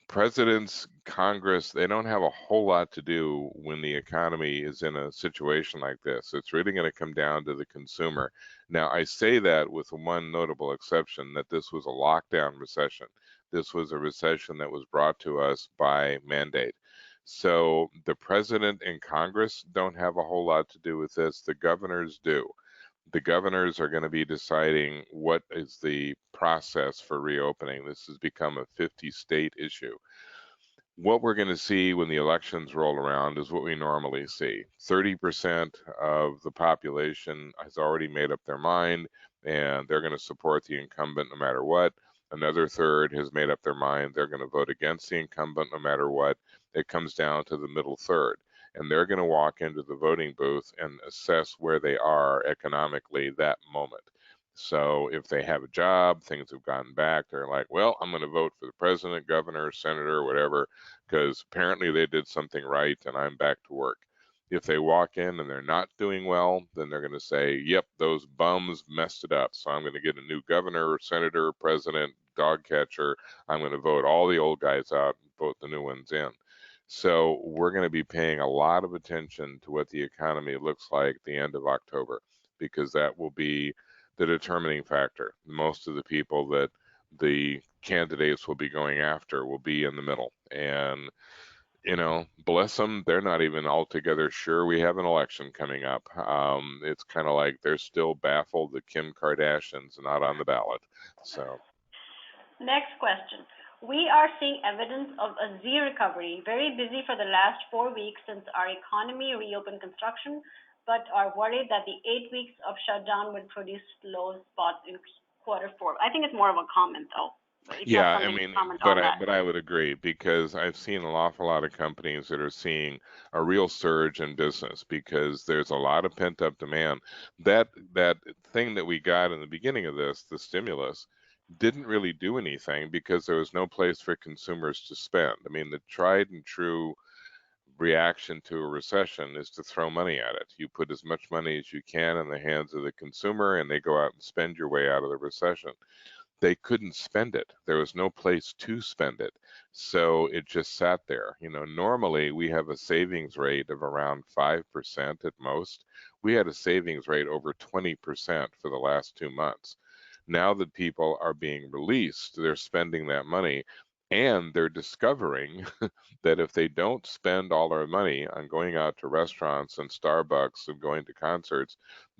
Presidents, Congress, they don't have a whole lot to do when the economy is in a situation like this. It's really going to come down to the consumer. Now, I say that with one notable exception, that this was a lockdown recession. This was a recession that was brought to us by mandate. So the president and Congress don't have a whole lot to do with this. The governors do. The governors are going to be deciding what is the process for reopening. This has become a 50-state issue. What we're going to see when the elections roll around is what we normally see. 30% of the population has already made up their mind and they're going to support the incumbent no matter what. Another third has made up their mind they're going to vote against the incumbent no matter what. It comes down to the middle third. And they're going to walk into the voting booth and assess where they are economically that moment. So if they have a job, things have gotten back, they're like, well, I'm going to vote for the president, governor, senator, whatever, because apparently they did something right and I'm back to work. If they walk in and they're not doing well, then they're going to say, yep, those bums messed it up. So I'm going to get a new governor, senator, president, dog catcher. I'm going to vote all the old guys out and vote the new ones in. So we're going to be paying a lot of attention to what the economy looks like at the end of October, because that will be the determining factor. Most of the people that the candidates will be going after will be in the middle. And bless them, they're not even altogether sure we have an election coming up. It's kind of like they're still baffled that Kim Kardashian's not on the ballot. So, Next question. We are seeing evidence of a Z recovery, very busy for the last 4 weeks since our economy reopened construction, but are worried that the 8 weeks of shutdown would produce slow spots in Q4. I think it's more of a comment, though. If you have yeah, I something to mean, comment but on I that. but I would agree because I've seen an awful lot of companies that are seeing a real surge in business because there's a lot of pent-up demand. That thing that we got in the beginning of this, the stimulus, didn't really do anything because there was no place for consumers to spend. I mean, the tried and true reaction to a recession is to throw money at it. You put as much money as you can in the hands of the consumer and they go out and spend your way out of the recession. They couldn't spend it. There was no place to spend it. So it just sat there. Normally we have a savings rate of around 5% at most. We had a savings rate over 20% for the last 2 months. Now that people are being released, they're spending that money and they're discovering that if they don't spend all their money on going out to restaurants and Starbucks and going to concerts,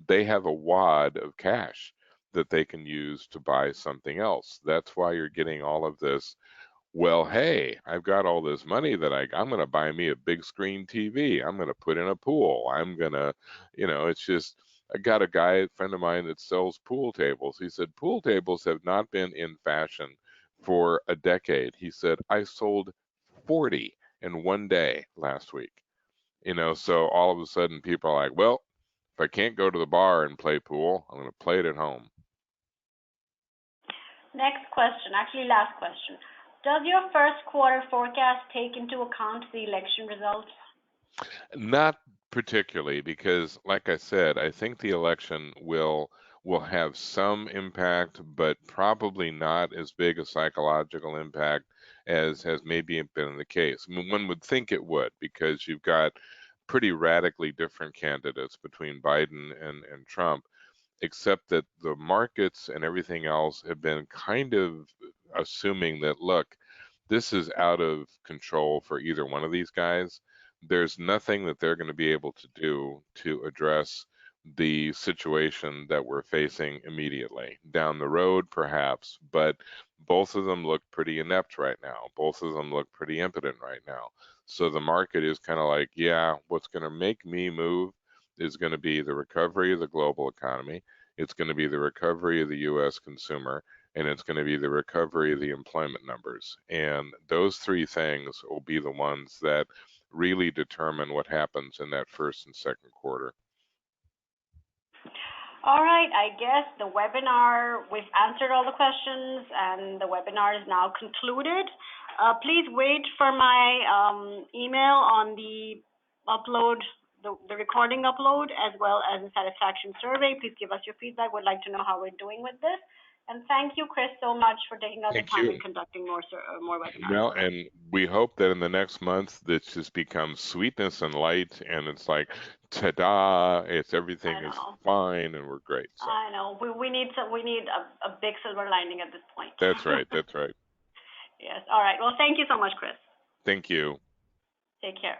they have a wad of cash that they can use to buy something else. That's why you're getting all of this. Well, hey, I've got all this money that I'm going to buy me a big screen TV. I'm going to put in a pool. I'm going to, it's just, I got a friend of mine that sells pool tables. He said, pool tables have not been in fashion for a decade. He said, I sold 40 in one day last week. So all of a sudden people are like, well, if I can't go to the bar and play pool, I'm going to play it at home. Next question, actually last question. Does your Q1 forecast take into account the election results? Not particularly, because like I said, I think the election will have some impact, but probably not as big a psychological impact as has maybe been the case. I mean, one would think it would, because you've got pretty radically different candidates between Biden and Trump, except that the markets and everything else have been kind of assuming that, look, this is out of control for either one of these guys. There's nothing that they're going to be able to do to address the situation that we're facing immediately. Down the road, perhaps, but both of them look pretty inept right now. Both of them look pretty impotent right now. So the market is kind of like, yeah, what's going to make me move is going to be the recovery of the global economy. It's going to be the recovery of the U.S. consumer, and it's going to be the recovery of the employment numbers. And those three things will be the ones that really determine what happens in that first and second quarter. All right, I guess the webinar, we've answered all the questions and the webinar is now concluded. Please wait for my email on the upload, the recording upload, as well as the satisfaction survey. Please give us your feedback. We'd like to know how we're doing with this. And thank you, Chris, so much for taking out the Thank time you. and conducting more webinars Well, for us. and we hope that in the next month this just becomes sweetness and light, and it's like, ta-da! It's everything I is know. fine, and we're great. So I know. We need a big silver lining at this point. that's right. That's right. Yes. All right. Well, thank you so much, Chris. Thank you. Take care.